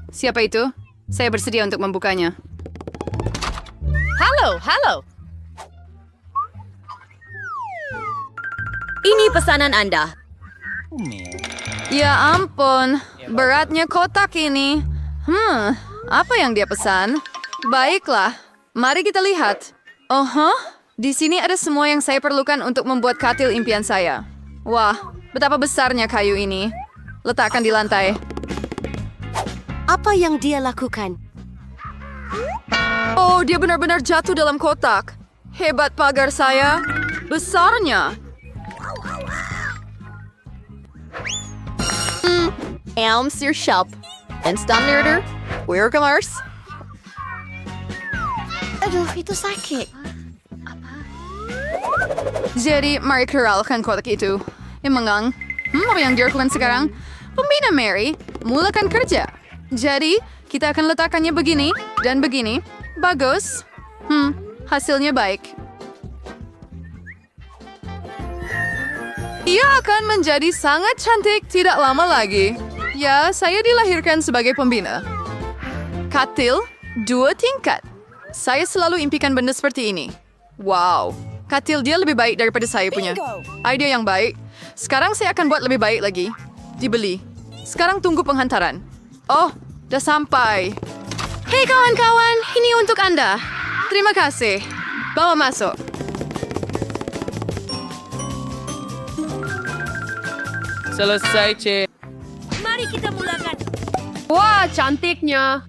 Siapa itu? Saya bersedia untuk membukanya. Halo. Ini pesanan Anda. Ya ampun, beratnya kotak ini. Apa yang dia pesan? Baiklah, mari kita lihat. Di sini ada semua yang saya perlukan untuk membuat katil impian saya. Wah, betapa besarnya kayu ini. Letakkan di lantai. Apa yang dia lakukan? Oh, dia benar-benar jatuh dalam kotak. Hebat pagar saya. Besarnya. Elms your shop. Instant order. We're commerce. Aduh, itu sakit. Jadi, mari keralkan kotak itu. Emang, apa yang dilakukan sekarang? Pembina Mary, mulakan kerja. Jadi, kita akan letakkannya begini dan begini. Bagus. Hasilnya baik. Ia akan menjadi sangat cantik tidak lama lagi. Ya, saya dilahirkan sebagai pembina. Katil 2 tingkat. Saya selalu impikan benda seperti ini. Wow, katil dia lebih baik daripada saya punya. Ide yang baik. Sekarang saya akan buat lebih baik lagi. Dibeli. Sekarang tunggu penghantaran. Oh, dah sampai. Hei kawan-kawan, ini untuk Anda. Terima kasih. Bawa masuk. Selesai, Cik. Mari kita mulakan. Wah, cantiknya.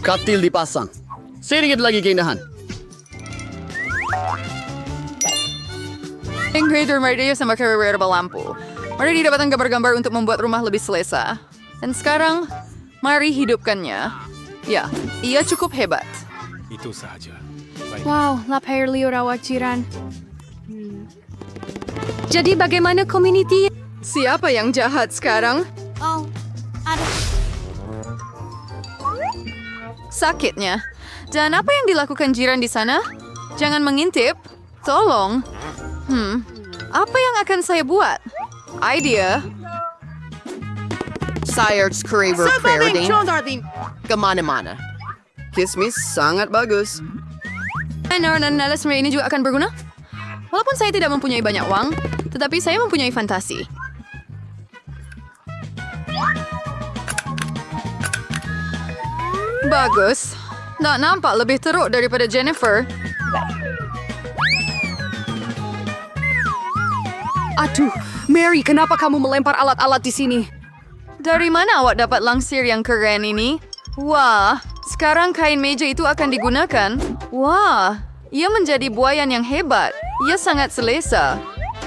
Katil dipasang. Sedikit lagi keindahan. Ingredient Maria sama carrier lampu. Mari didapatkan gambar-gambar untuk membuat rumah lebih selesa. Dan sekarang, mari hidupkannya. Ya, ia cukup hebat. Itu saja. Wow, lapar rawat jiran. Jadi bagaimana community? Siapa yang jahat sekarang? Oh, ada. Sakitnya. Dan apa yang dilakukan jiran di sana? Jangan mengintip. Tolong. Apa yang akan saya buat? Idea. Sire's Curry Recording. Kemana-mana. Kismis sangat bagus. Nalas ini juga akan berguna? Walaupun saya tidak mempunyai banyak uang, tetapi saya mempunyai fantasi. Bagus. Tak nampak lebih teruk daripada Jennifer. Aduh, Mary, kenapa kamu melempar alat-alat di sini? Dari mana awak dapat langsir yang keren ini? Wah, sekarang kain meja itu akan digunakan. Wah, ia menjadi buayan yang hebat. Ia sangat selesa.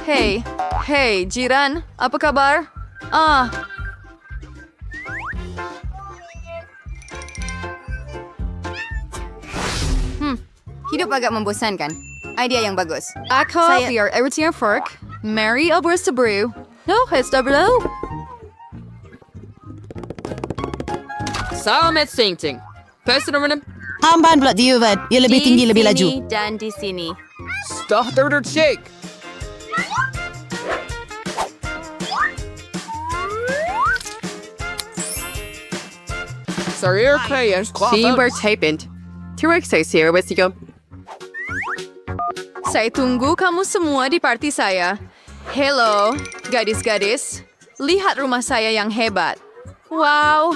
Hei, jiran, apa kabar? Hidup agak membosankan. Idea yang bagus. Aku biar everything work. Mary Alberta Brew. No, SW. Selamat Sainting. Personal Hamban pula Diuvad. Ia lebih tinggi, lebih laju. Di sini dan di sini. Starter Shake. Sarir Players. Timber Tapent. T-Rex saya Westigo. Saya tunggu kamu semua di party saya. Hello, gadis-gadis. Lihat rumah saya yang hebat. Wow,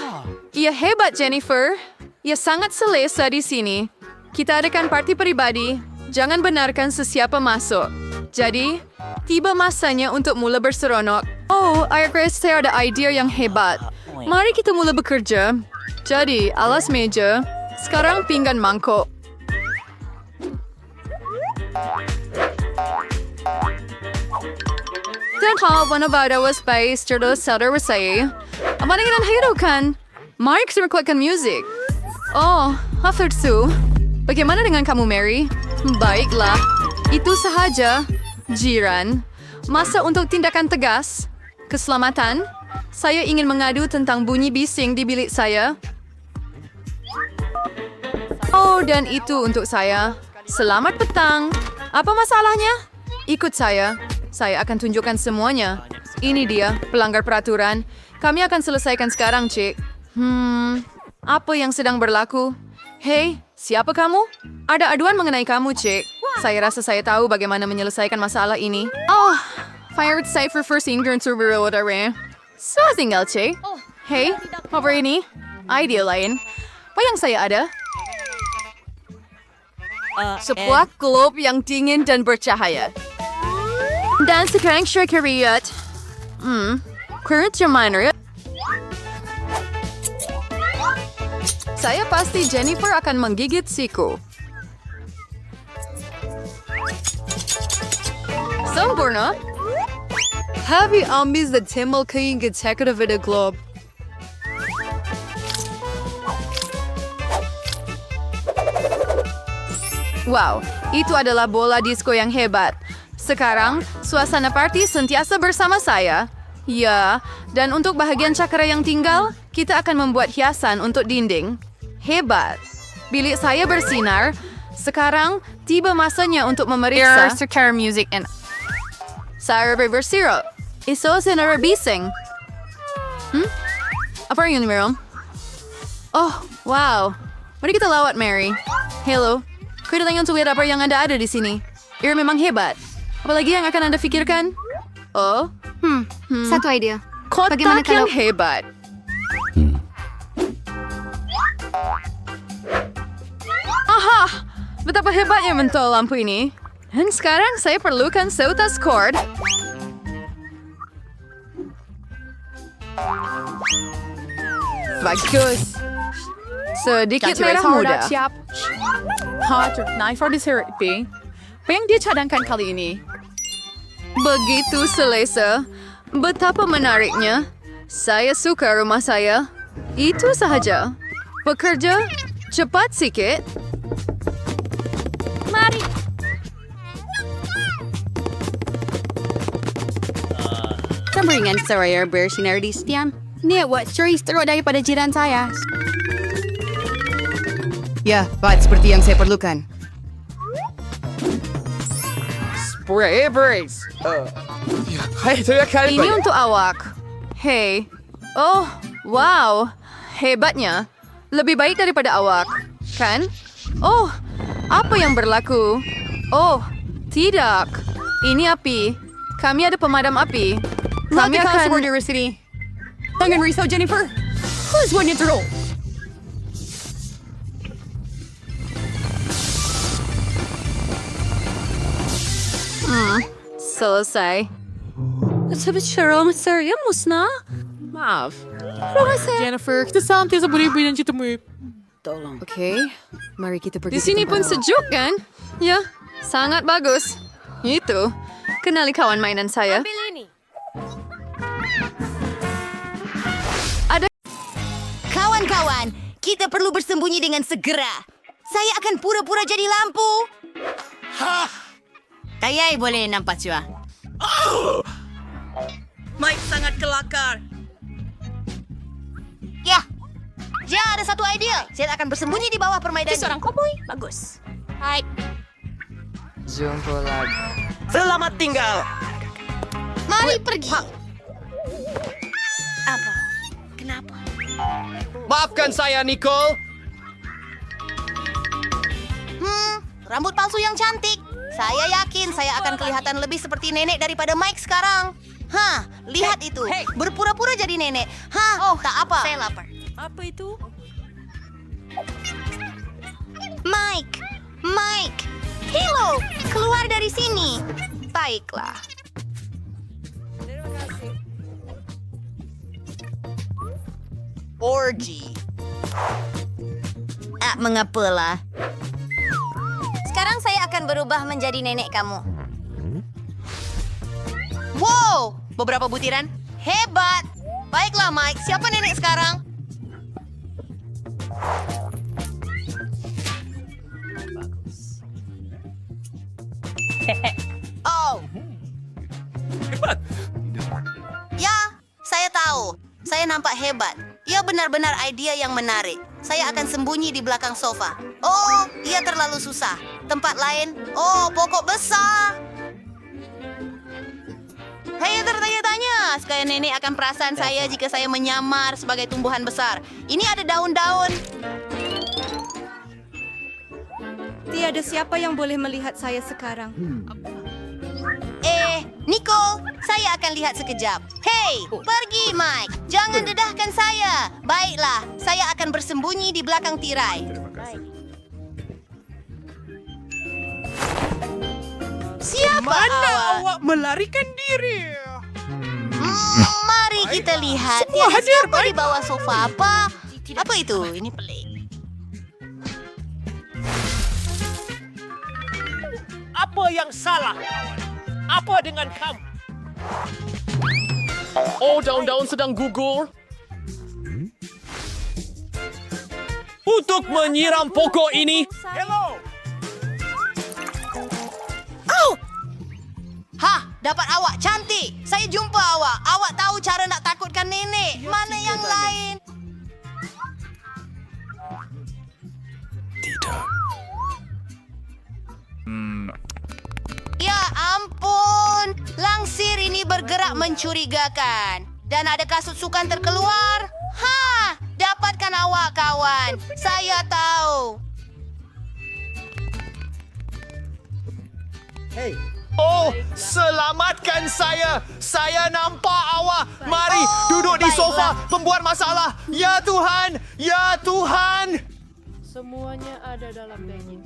ia hebat Jennifer. Ia sangat selesa di sini. Kita adakan party pribadi. Jangan benarkan sesiapa masuk. Jadi, tiba masanya untuk mula berseronok. Oh, Ayah Grace, saya ada idea yang hebat. Mari kita mula bekerja. Jadi, alas meja. Sekarang pinggan mangkok. Dan kalau wanabada was based terus sadar wasai. Apa dengan hidupan? Mari kita rekordkan musik. Oh, after two. Bagaimana dengan kamu, Mary? Baiklah. Itu sahaja. Jiran. Masa untuk tindakan tegas. Keselamatan. Saya ingin mengadu tentang bunyi bising di bilik saya. Oh, dan itu untuk saya. Selamat petang. Apa masalahnya? Ikut saya. Saya akan tunjukkan semuanya. Ini dia, pelanggar peraturan. Kami akan selesaikan sekarang, Cik. Apa yang sedang berlaku? Hei, siapa kamu? Ada aduan mengenai kamu, Cik. Saya rasa saya tahu bagaimana menyelesaikan masalah ini. Oh, Fire Cypher first Ingern Subaru Odare. So, tinggal, Cik. Hei, over ini. Idea lain. Apa yang saya ada? Sebuah globe yang dingin dan bercahaya. Dan sekarang Syakiriyat. Kerja mana? Saya pasti Jennifer akan menggigit siku. Sempurna. Have you ambiz the Timmel kaying getekada vida globe? Wow, itu adalah bola disco yang hebat. Sekarang, suasana party sentiasa bersama saya. Ya, dan untuk bahagian cakra yang tinggal, kita akan membuat hiasan untuk dinding. Hebat. Bilik saya bersinar. Sekarang, tiba masanya untuk memeriksa. Secure music and... Saya bersirap. Iso sinara bising. Apa yun, Meryl? Oh, wow. Mari kita lawat, Mary. Hello. Kuya lang yung tuwid apa yang Anda ada di sini. Ira memang hebat. Apalagi yang akan Anda pikirkan? Oh? Satu idea. Kotak Bagaimana yang kalau- hebat. Aha! Betapa hebatnya mentol lampu ini. Dan sekarang saya perlukan seutas cord. Bagus. Sedikit merah muda. Siap. Hot knife or therapy. Apa yang dia cadangkan kali ini? Begitu selesa. Betapa menariknya. Saya suka rumah saya. Itu sahaja. Bekerja cepat sikit. Mari. Sambringan saya bersinar di setian. Nia buat stories teruk daripada jiran saya. Ya, Bat, seperti yang saya perlukan. Spray brace. Hai, itu ya kali. Ini untuk awak. Hei. Oh, wow. Hebatnya. Lebih baik daripada awak. Kan? Oh, apa yang berlaku? Oh, tidak. Ini api. Kami ada pemadam api. Kami akan... University. Tangan risau Jennifer. Who's one to roll? Selesai. Sabi Cheryl, saya musna. Maaf. Jennifer, kita santai sa buri-buri ng chito mo. Oke, mari kita pergi Di sini pun sejuk, kan? Ya, sangat bagus. Itu. Kenali kawan mainan saya. Kawan-kawan, kita perlu bersembunyi dengan segera. Saya akan pura-pura jadi lampu. Kayai boleh nampak cua. Mike sangat kelakar. Ya, ada satu idea. Saya akan bersembunyi di bawah permainan. Seorang koboi, bagus. Hai. Selamat tinggal. Mari pergi. Apa? Kenapa? Maafkan saya, Nicole. Rambut palsu yang cantik. Saya yakin saya akan kelihatan lebih seperti nenek daripada Mike sekarang. Hah, lihat itu. Berpura-pura jadi nenek. Hah, tak apa. Saya lapar. Apa itu? Mike. Hello, keluar dari sini. Baiklah. Orgy. Mengapalah. Sekarang saya akan berubah menjadi nenek kamu. Wow, beberapa butiran. Hebat. Baiklah, Mike. Siapa nenek sekarang? Oh. Ya, saya tahu. Saya nampak hebat. Ia benar-benar idea yang menarik. Saya akan sembunyi di belakang sofa. Oh, ia terlalu susah. Tempat lain. Oh, pokok besar. Saya tertanya-tanya, jelas kayak nenek akan perasaan saya jika saya menyamar sebagai tumbuhan besar. Ini ada daun-daun. Tiada siapa yang boleh melihat saya sekarang. Nicole, saya akan lihat sekejap. Hei, pergi Mike. Jangan dedahkan saya. Baiklah, saya akan bersembunyi di belakang tirai. Siapa awak? Melarikan diri. Mari kita lihat. Tiada siapa di bawah sofa apa? Apa itu? Ini pelik. Apa yang salah, kawan? Apa dengan kamu? Oh, daun-daun sedang gugur. Untuk menyiram pokok ini. Hello! Dapat awak cantik. Saya jumpa awak. Awak tahu cara nak takutkan nenek. Mana yang lain? Ya ampun. Langsir ini bergerak mencurigakan. Dan ada kasut sukan terkeluar. Dapatkan awak, kawan. Saya tahu. Oh, selamatkan saya. Saya nampak awak. Mari duduk di sofa. Membuat masalah. Ya Tuhan. Ya Tuhan. Semuanya ada dalam bag ini.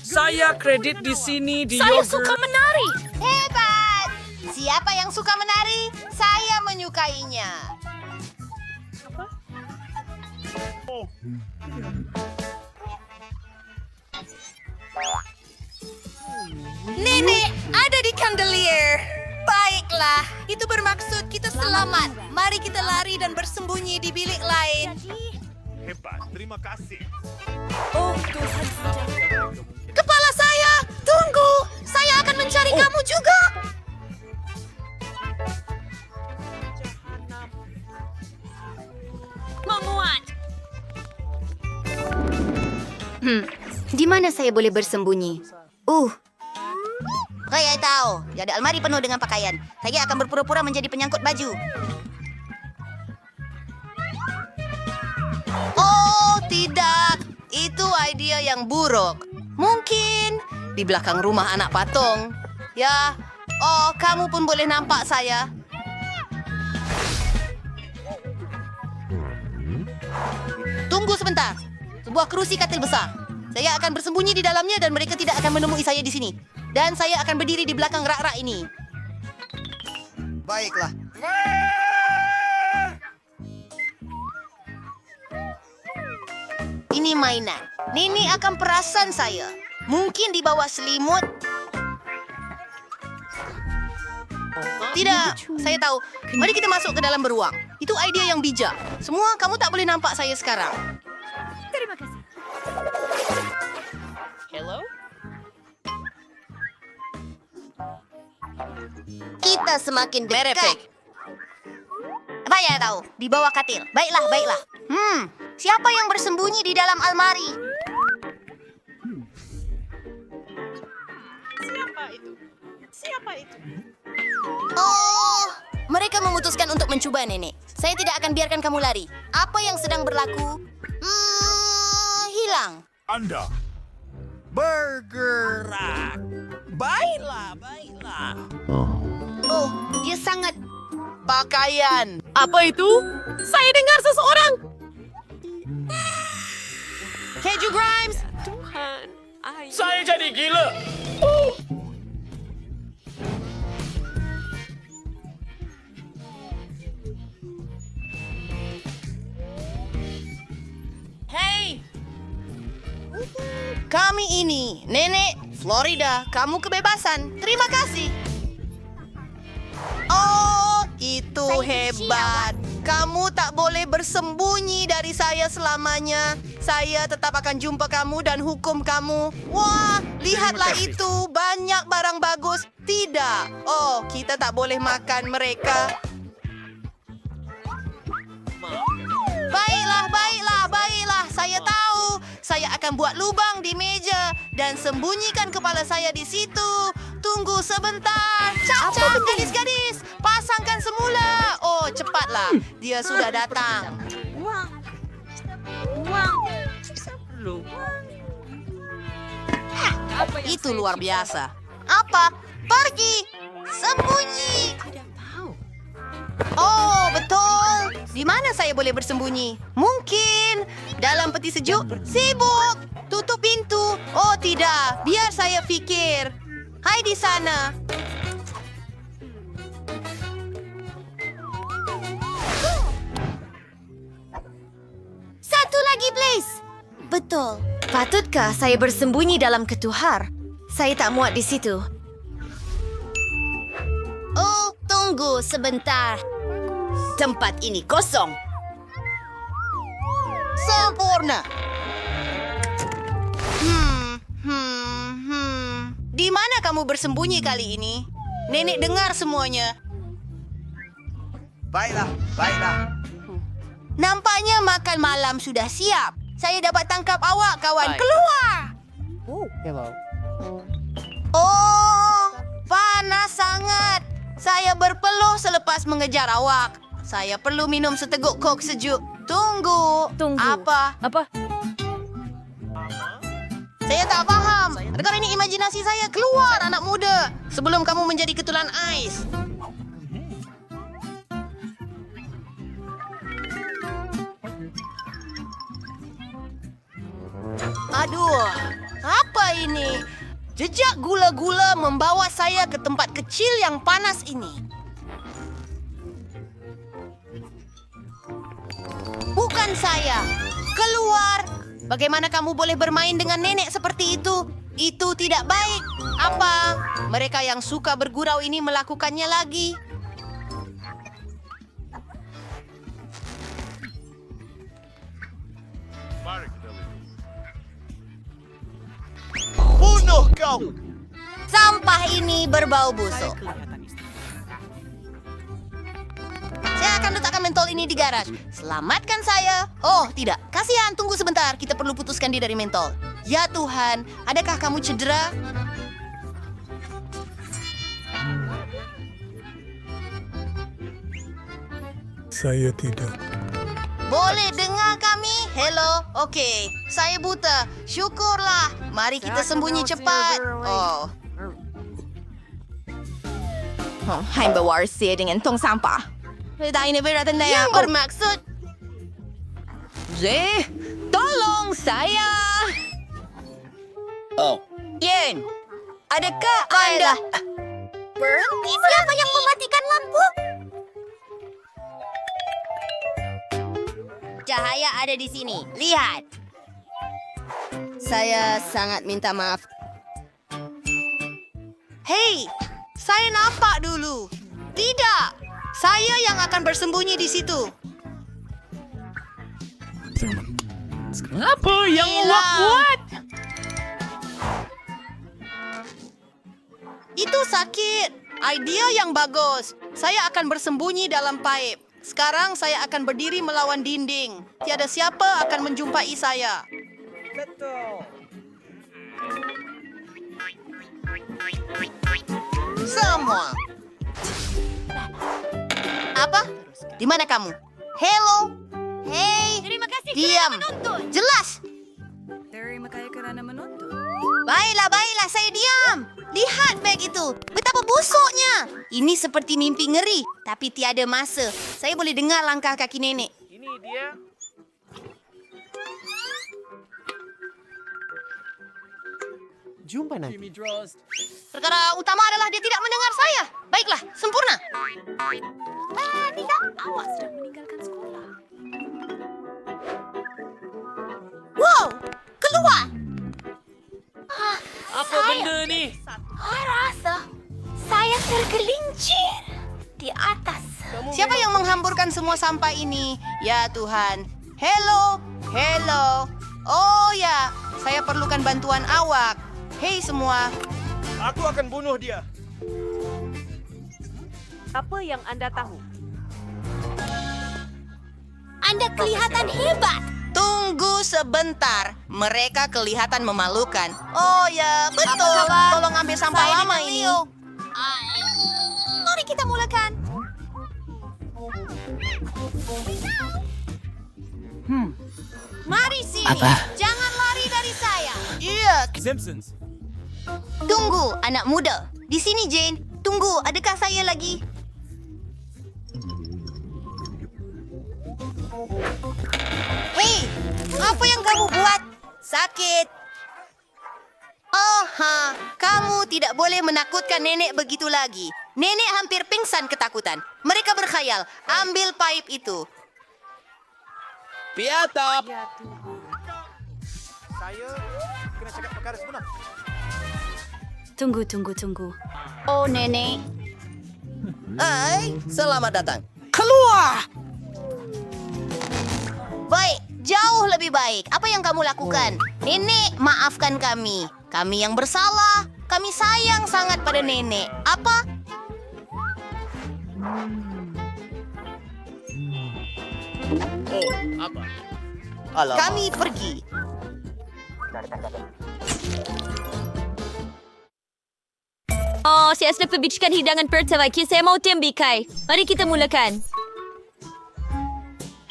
Saya kredit di sini di Saya yogurt. suka menari. Hebat. Siapa yang suka menari? Saya menyukainya. Nenek, ada di chandelier. Baiklah, itu bermaksud kita selamat. Mari kita lari dan bersembunyi di bilik lain. Hebat, terima kasih. Kepala saya, tunggu. Saya akan mencari kamu juga. Memuat. Di mana saya boleh bersembunyi? Saya tahu, ada almari penuh dengan pakaian. Saya akan berpura-pura menjadi penyangkut baju. Oh, tidak. Itu idea yang buruk. Mungkin di belakang rumah anak patung. Ya, kamu pun boleh nampak saya. Tunggu sebentar. Sebuah kerusi katil besar. Saya akan bersembunyi di dalamnya dan mereka tidak akan menemui saya di sini. Dan saya akan berdiri di belakang rak-rak ini. Baiklah. Ini mainan. Nini akan perasan saya. Mungkin di bawah selimut. Tidak, saya tahu. Mari kita masuk ke dalam beruang. Itu ide yang bijak. Semua kamu tak boleh nampak saya sekarang. Terima kasih. Hello? Kita semakin dekat. Saya tahu, di bawah katil. Baiklah, baiklah. Siapa yang bersembunyi di dalam almari? Siapa itu? Oh, mereka memutuskan untuk mencoba, Nenek. Saya tidak akan biarkan kamu lari. Apa yang sedang berlaku? Hilang. Anda Bergerak. Baiklah. Oh, dia sangat... Pakaian. Apa itu? Saya dengar seseorang. Keju Grimes! Saya jadi gila. Hey, Kami ini, Nenek, Florida, kamu kebebasan. Terima kasih. Oh, itu hebat. Kamu tak boleh bersembunyi dari saya selamanya. Saya tetap akan jumpa kamu dan hukum kamu. Wah, lihatlah itu. Banyak barang bagus. Tidak. Oh, kita tak boleh makan mereka. Baiklah. Saya tahu. Saya akan buat lubang di meja dan sembunyikan kepala saya di situ. tunggu sebentar. Cap-cap, gadis-gadis. Pasangkan semula. Oh, cepatlah. Dia sudah datang. Itu luar biasa. Apa? Pergi. Sembunyi. Oh, betul. Di mana saya boleh bersembunyi? Mungkin dalam peti sejuk. Sibuk. Tutup pintu. Oh, tidak. Biar saya fikir. Hai di sana. Satu lagi, please. Betul. Patutkah saya bersembunyi dalam ketuhar? Saya tak muat di situ. Oh, tunggu sebentar. Tempat ini kosong. Sempurna. Di mana kamu bersembunyi kali ini? Nenek dengar semuanya. Baiklah, baiklah. Nampaknya makan malam sudah siap. Saya dapat tangkap awak, kawan. Keluar! Oh, panas sangat. Saya berpeluh selepas mengejar awak. Saya perlu minum seteguk kok sejuk. Tunggu. Apa? Saya tak faham. Adakah ini imajinasi saya? Keluar, anak muda. Sebelum kamu menjadi ketulan ais. Aduh, apa ini? Jejak gula-gula membawa saya ke tempat kecil yang panas ini. Bukan saya. Keluar. Bagaimana kamu boleh bermain dengan nenek seperti itu? Itu tidak baik. Apa? Mereka yang suka bergurau ini melakukannya lagi. Mari kita lihat. Bunuh kau! Sampah ini berbau busuk. Saya akan letakkan mentol ini di garaj. Selamatkan saya. Oh, tidak. Kasihan, tunggu sebentar. Kita perlu putuskan dia dari mentol. Ya Tuhan, adakah kamu cedera? Saya tidak. Boleh dengar kami? Hello? Okey. Saya buta. Syukurlah. Mari kita sembunyi cepat. Oh. Hai berwarsi dengan tong sampah. Tak ini beratan yang bermaksud. Zee, tolong saya. Oh. Yen, adakah Anda... Berhenti. Siapa yang mematikan lampu? Cahaya ada di sini. Lihat. Saya sangat minta maaf. Hei, saya nampak dulu. Tidak, saya yang akan bersembunyi di situ. Apa yang awak buat? Itu sakit. Idea yang bagus. Saya akan bersembunyi dalam paip. Sekarang saya akan berdiri melawan dinding. Tiada siapa akan menjumpai saya. Semua. Apa? Di mana kamu? Hello? Hey. Terima kasih Diam. Jelas. Terima kasih kerana menonton. Baiklah, saya diam. Lihat beg itu. Betapa busuknya. Ini seperti mimpi ngeri. Tapi tiada masa. Saya boleh dengar langkah kaki nenek. Ini dia. Jumpa nanti. Perkara utama adalah dia tidak mendengar saya. Baiklah, sempurna. Tidak. Awak sedang meninggalkan sekolah. Wow, keluar. Apa benda ni? Saya rasa saya tergelincir di atas. Siapa yang menghamburkan semua sampah ini? Ya Tuhan. Hello. Oh ya, saya perlukan bantuan awak. Hei semua. Aku akan bunuh dia. Apa yang anda tahu? Anda kelihatan hebat. Tunggu. Tunggu sebentar. Mereka kelihatan memalukan. Oh ya, betul. Tolong ambil sampah lama ini. Mari kita mulakan. Mari sini. Jangan lari dari saya. Iya. Simpsons. Tunggu, anak muda. Di sini, Jane. Tunggu, adakah saya lagi? Hei, apa yang kamu buat? Sakit. Oh, kamu tidak boleh menakutkan nenek begitu lagi. Nenek hampir pingsan ketakutan. Mereka berkhayal, ambil pipe itu. Piatap. Saya kena cakap perkara sebenar. Tunggu. Oh, nenek. Hai, selamat datang. Keluar! Baik, jauh lebih baik. Apa yang kamu lakukan? Nenek, maafkan kami. Kami yang bersalah. Kami sayang sangat pada nenek. Apa? Oh, apa? Alamak. Kami pergi. Oh, saya sudah perbicarakan hidangan pertama. Saya mau tembikai. Mari kita mulakan.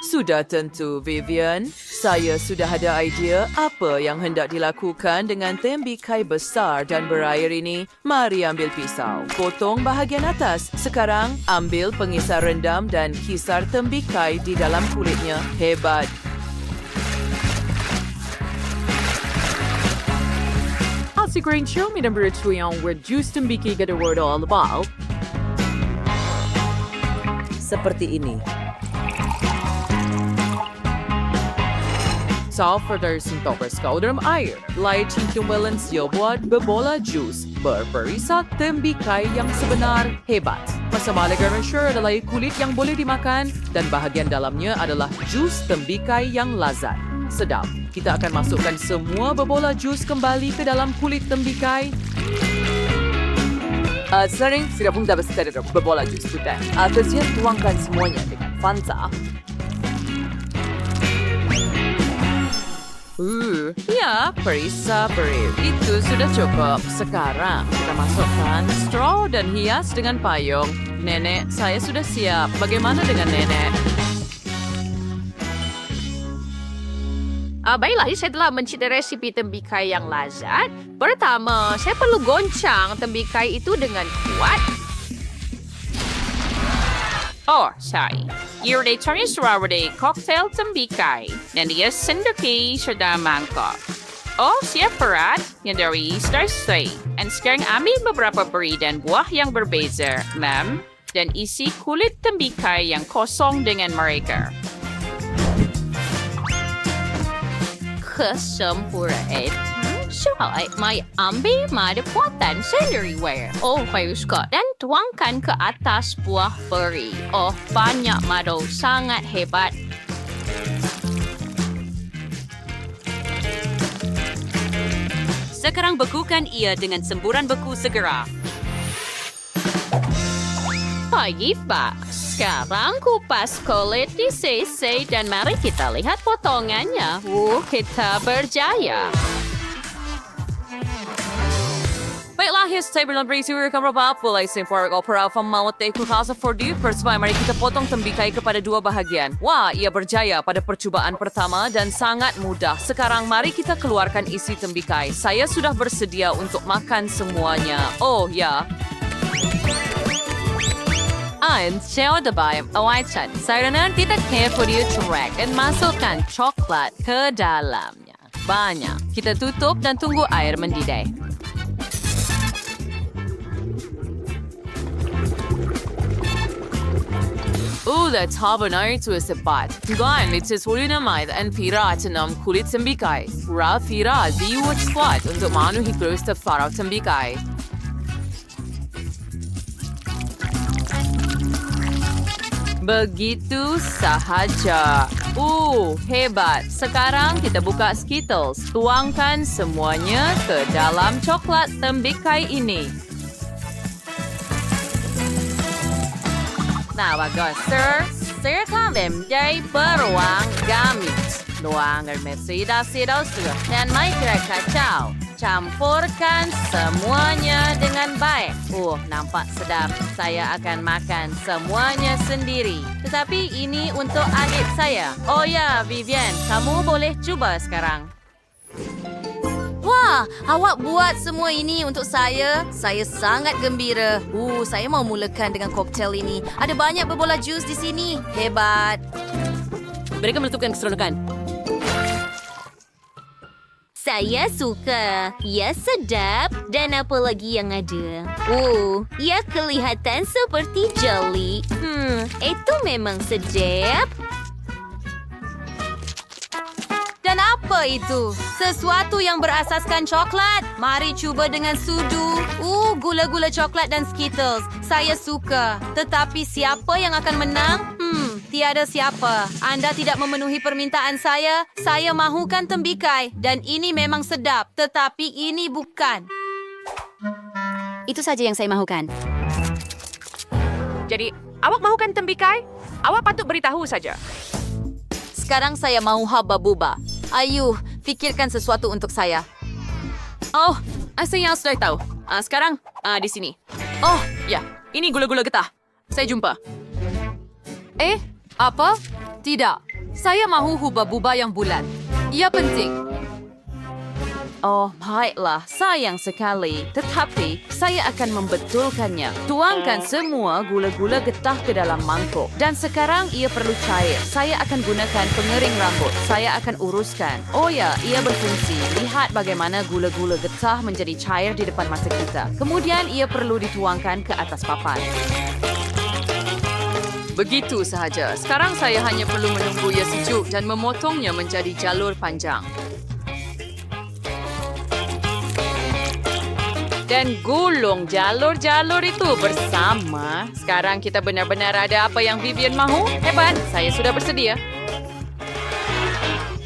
Sudah tentu, Vivian. Saya sudah ada idea apa yang hendak dilakukan dengan tembikai besar dan berair ini. Mari ambil pisau. Potong bahagian atas. Sekarang, ambil pengisar rendam dan kisar tembikai di dalam kulitnya. Hebat. Sigurain show me number 2 yang word juice tembiki get a word all about. Seperti ini. Self-producing toppers kau dalam air. Lai cintumelan siya buat bebola jus. Berperisa tembikai yang sebenar hebat. Masama garniture adalah kulit yang boleh dimakan dan bahagian dalamnya adalah jus tembikai yang lazat. Sedap. Kita akan masukkan semua bebola jus kembali ke dalam kulit tembikai. Sering sudah pun dapat setelah bebola jus putih. Atasnya tuangkan semuanya dengan Fanta. Ya, perisa beri. Itu sudah cukup. Sekarang kita masukkan straw dan hias dengan payung. Nenek, saya sudah siap. Bagaimana dengan nenek? Baiklah, saya telah mencipta resipi tembikai yang lazat. Pertama, saya perlu goncang tembikai itu dengan kuat. Oh, sorry. Ia Chinese strawberry cocktail tembikai dan dia sendiri sudah mangkok. Oh, siap berat yang dari Starsky. Dan sekarang ambil beberapa beri dan buah yang berbeza, ma'am, dan isi kulit tembikai yang kosong dengan mereka. Kesempurnaan. Soalnya, may ambil mada buatan sendiri. Oh, bagus kok. Dan tuangkan ke atas buah beri. Oh, banyak madu. Sangat hebat. Sekarang bekukan ia dengan semburan beku segera. Pagi, Pak. Sekarang kupas kulit di sisi dan mari kita lihat potongannya. Kita berjaya. Baiklah, saya belum berisi kamera mulai sempurna opera pemawat kukasa for you. Persebaya, mari kita potong tembikai kepada dua bahagian. Wah, ia berjaya pada percubaan pertama dan sangat mudah. Sekarang mari kita keluarkan isi tembikai. Saya sudah bersedia untuk makan semuanya. Oh, ya. Saya dabei awaitan. Saya nanti kita carefully track dan masukkan coklat ke dalamnya. Banyak. Kita tutup dan tunggu air mendidih. Ulat habanero itu sebat. Tuan, itu sulit namai dan pira tenam kulit tembikai. Pura pira diuat squat untuk memenuhi terus farau tembikai. Begitu sahaja. Hebat. Sekarang kita buka Skittles. Tuangkan semuanya ke dalam coklat tembikai ini. Nah, bagus, sir. Saya kami menjadi beruang gamis. nuangan mesida-sida dan mikro kacau. Campurkan semuanya dengan baik. Nampak sedap. Saya akan makan semuanya sendiri. Tetapi ini untuk adik saya. Oh ya, Vivian, kamu boleh cuba sekarang. Wah, awak buat semua ini untuk saya. Saya sangat gembira. Saya mau mulakan dengan koktail ini. Ada banyak berbola jus di sini. Hebat. Mereka menentukan keseronokan. Saya suka. Ya, sedap. Dan apa lagi yang ada? Ya kelihatan seperti jeli. Itu memang sedap. Dan apa itu? Sesuatu yang berasaskan coklat. Mari cuba dengan sudu. Gula-gula coklat dan Skittles. Saya suka. Tetapi siapa yang akan menang? Tiada siapa. Anda tidak memenuhi permintaan saya. Saya mahukan tembikai. Dan ini memang sedap. Tetapi ini bukan. Itu saja yang saya mahukan. Jadi, awak mahukan tembikai? Awak patut beritahu saja. Sekarang saya mau haba-buba. Ayuh, pikirkan sesuatu untuk saya. Saya sudah tahu. Sekarang, di sini. Ya. Ini gula-gula getah. Saya jumpa. Apa? Tidak. Saya mahu huba-buba yang bulat. Ia penting. Baiklah. Sayang sekali. Tetapi, saya akan membetulkannya. Tuangkan semua gula-gula getah ke dalam mangkuk. Dan sekarang ia perlu cair. Saya akan gunakan pengering rambut. Saya akan uruskan. Ia berfungsi. Lihat bagaimana gula-gula getah menjadi cair di depan mata kita. Kemudian, ia perlu dituangkan ke atas papan. Begitu sahaja. Sekarang saya hanya perlu menunggu ia sejuk dan memotongnya menjadi jalur panjang. Dan gulung jalur-jalur itu bersama. Sekarang kita benar-benar ada apa yang Vivian mahu. Hebat, saya sudah bersedia.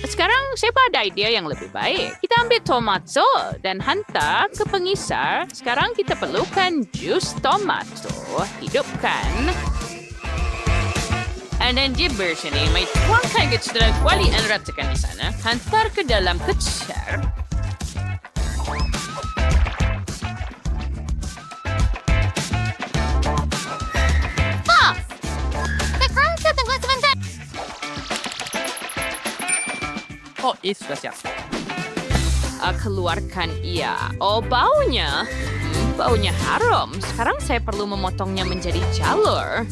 Sekarang saya ada idea yang lebih baik. Kita ambil tomato dan hantar ke pengisar. Sekarang kita perlukan jus tomato. Hidupkan. Dan di versi ini, may tuangkan ke cedera kuali dan ratakan di sana. Hantar ke dalam kecer. Itu sudah siap. Keluarkan ia. Baunya. Baunya harum. Sekarang saya perlu memotongnya menjadi jalur.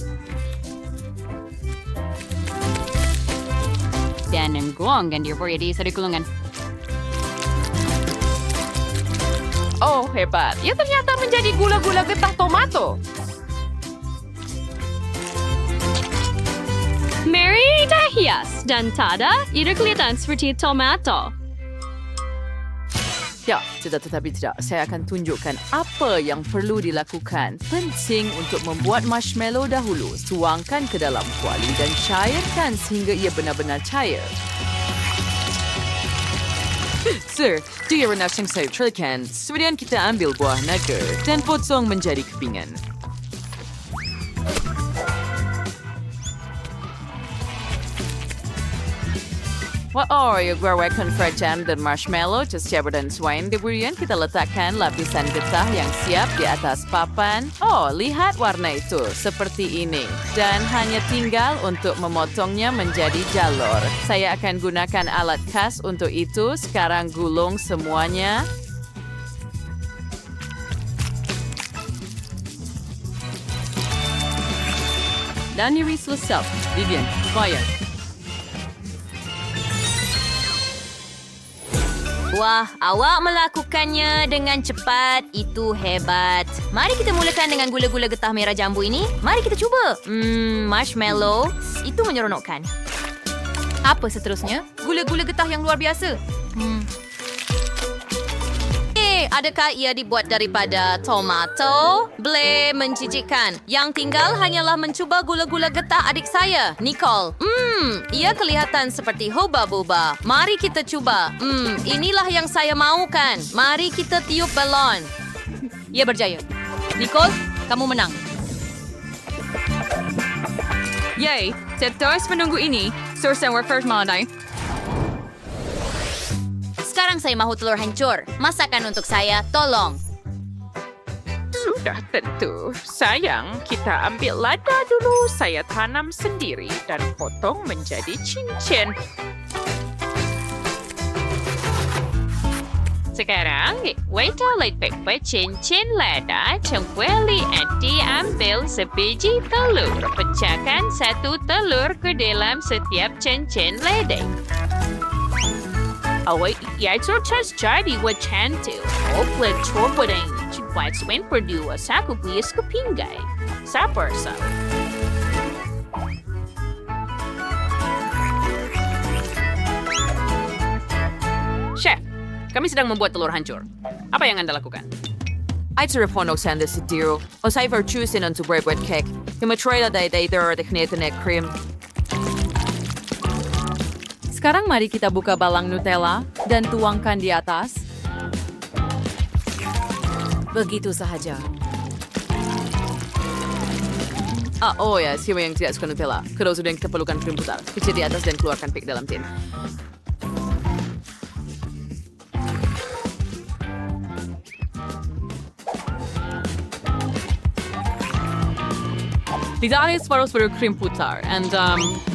Dan menggulungkan dia di satu gulungan. Hebat. Ia ternyata menjadi gula-gula getah tomato. Mary dah hias dan tada, ia kelihatan seperti tomato. Ya, tetapi tidak. Saya akan tunjukkan apa yang perlu dilakukan. Penting untuk membuat marshmallow dahulu. Tuangkan ke dalam kuali dan cairkan sehingga ia benar-benar cair. Sir, dia rendah yang saya ucapkan. Kemudian kita ambil buah naga dan potong menjadi kepingan. Guarwakan jam dan marshmallow setiap dan swain. Kemudian kita letakkan lapisan getah yang siap di atas papan. Lihat warna itu. Seperti ini. Dan hanya tinggal untuk memotongnya menjadi jalur. Saya akan gunakan alat khas untuk itu. Sekarang gulung semuanya. Dan iris selesai. Vivian, bayar. Wah, awak melakukannya dengan cepat. Itu hebat. Mari kita mulakan dengan gula-gula getah merah jambu ini. Mari kita cuba. Marshmallow. Itu menyeronokkan. Apa seterusnya? Gula-gula getah yang luar biasa. Adakah ia dibuat daripada tomato? Menjijikkan. Yang tinggal hanyalah mencuba gula-gula getah adik saya, Nicole. Ia kelihatan seperti hoba-boba. Mari kita cuba. Inilah yang saya mahukan. Mari kita tiup balon. Ia berjaya. Nicole, kamu menang. Yay! Saya terus menunggu ini. Source yang first maladai. Sekarang saya mahu telur hancur. Masakan untuk saya, tolong. Sudah tentu. Sayang, kita ambil lada dulu. Saya tanam sendiri dan potong menjadi cincin. Sekarang, waiter letak cincin lada, cengkuali diambil sebiji telur. Pecahkan satu telur ke dalam setiap cincin lada. Awak yaito cas jadi wacan tu. Oplet cobain. Buat swing berdua saku bias ke pinggai. Sabar sa. Chef, kami sedang membuat telur hancur. Apa yang Anda lakukan? I'd repono sende sediro. O saya verchusin untuk berbuat cake. Himatrela day tekneten krim. Sekarang mari kita buka balang Nutella dan tuangkan di atas. Begitu sahaja. Siapa yang tidak suka Nutella? Kedua sudah yang kita perlukan krim putar. Kecil di atas dan keluarkan pik dalam tin. Tidak ada separuh krim putar. And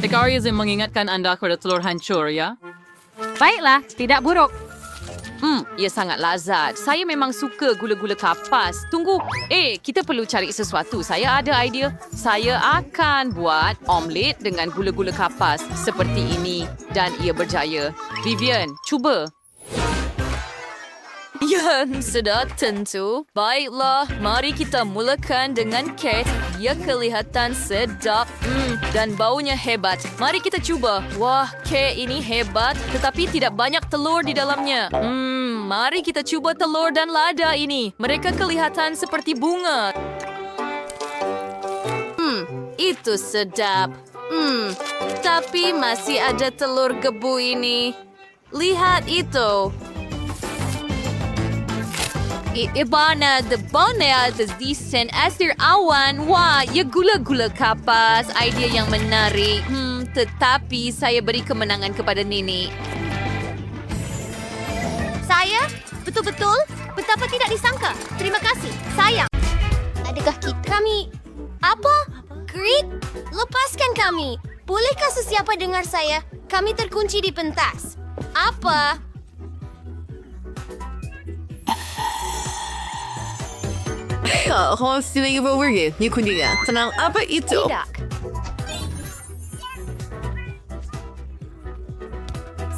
Ekaris yang mengingatkan Anda kepada telur hancur, ya? Baiklah, tidak buruk. Ia sangat lazat. Saya memang suka gula-gula kapas. Tunggu. Kita perlu cari sesuatu. Saya ada idea. Saya akan buat omelet dengan gula-gula kapas seperti ini. Dan ia berjaya. Vivian, cuba. Ya, sudah tentu. Baiklah, mari kita mulakan dengan cake. Ia kelihatan sedap dan baunya hebat. Mari kita cuba. Wah, cake ini hebat tetapi tidak banyak telur di dalamnya. Mari kita cuba telur dan lada ini. Mereka kelihatan seperti bunga. Itu sedap. Tapi masih ada telur gebu ini. Lihat itu. Ibana the bonea the decent asir awan. Wah, ya gula-gula kapas. Idea yang menarik. Tetapi saya beri kemenangan kepada Nenek. Saya? Betul-betul? Betapa tidak disangka. Terima kasih. Sayang. Adakah kami... Apa? Grit? Lepaskan kami. Bolehkah sesiapa dengar saya? Kami terkunci di pentas. Apa? Tenang, apa itu? Tidak.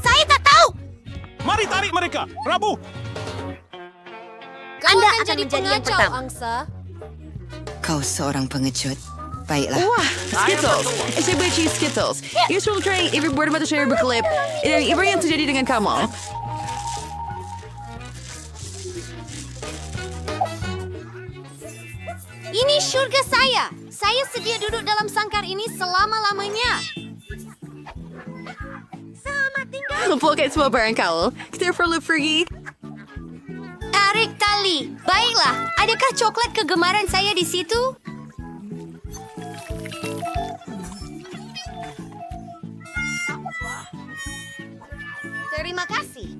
Saya tak tahu. Mari tarik mereka. Rabu. Anda akan menjadi yang pertama. Angsa. Kau seorang pengecut. Baiklah. Wah, Skittles. Saya benci Skittles. Ia selalu try every word about saya berkelip. Dan apa yang terjadi dengan kamu? Ini syurga saya. Saya sedia duduk dalam sangkar ini selama-lamanya. Selamat tinggal. Kumpulkan semua barang kau. Kita perlu pergi. Tarik tali. Baiklah, adakah coklat kegemaran saya di situ? Terima kasih.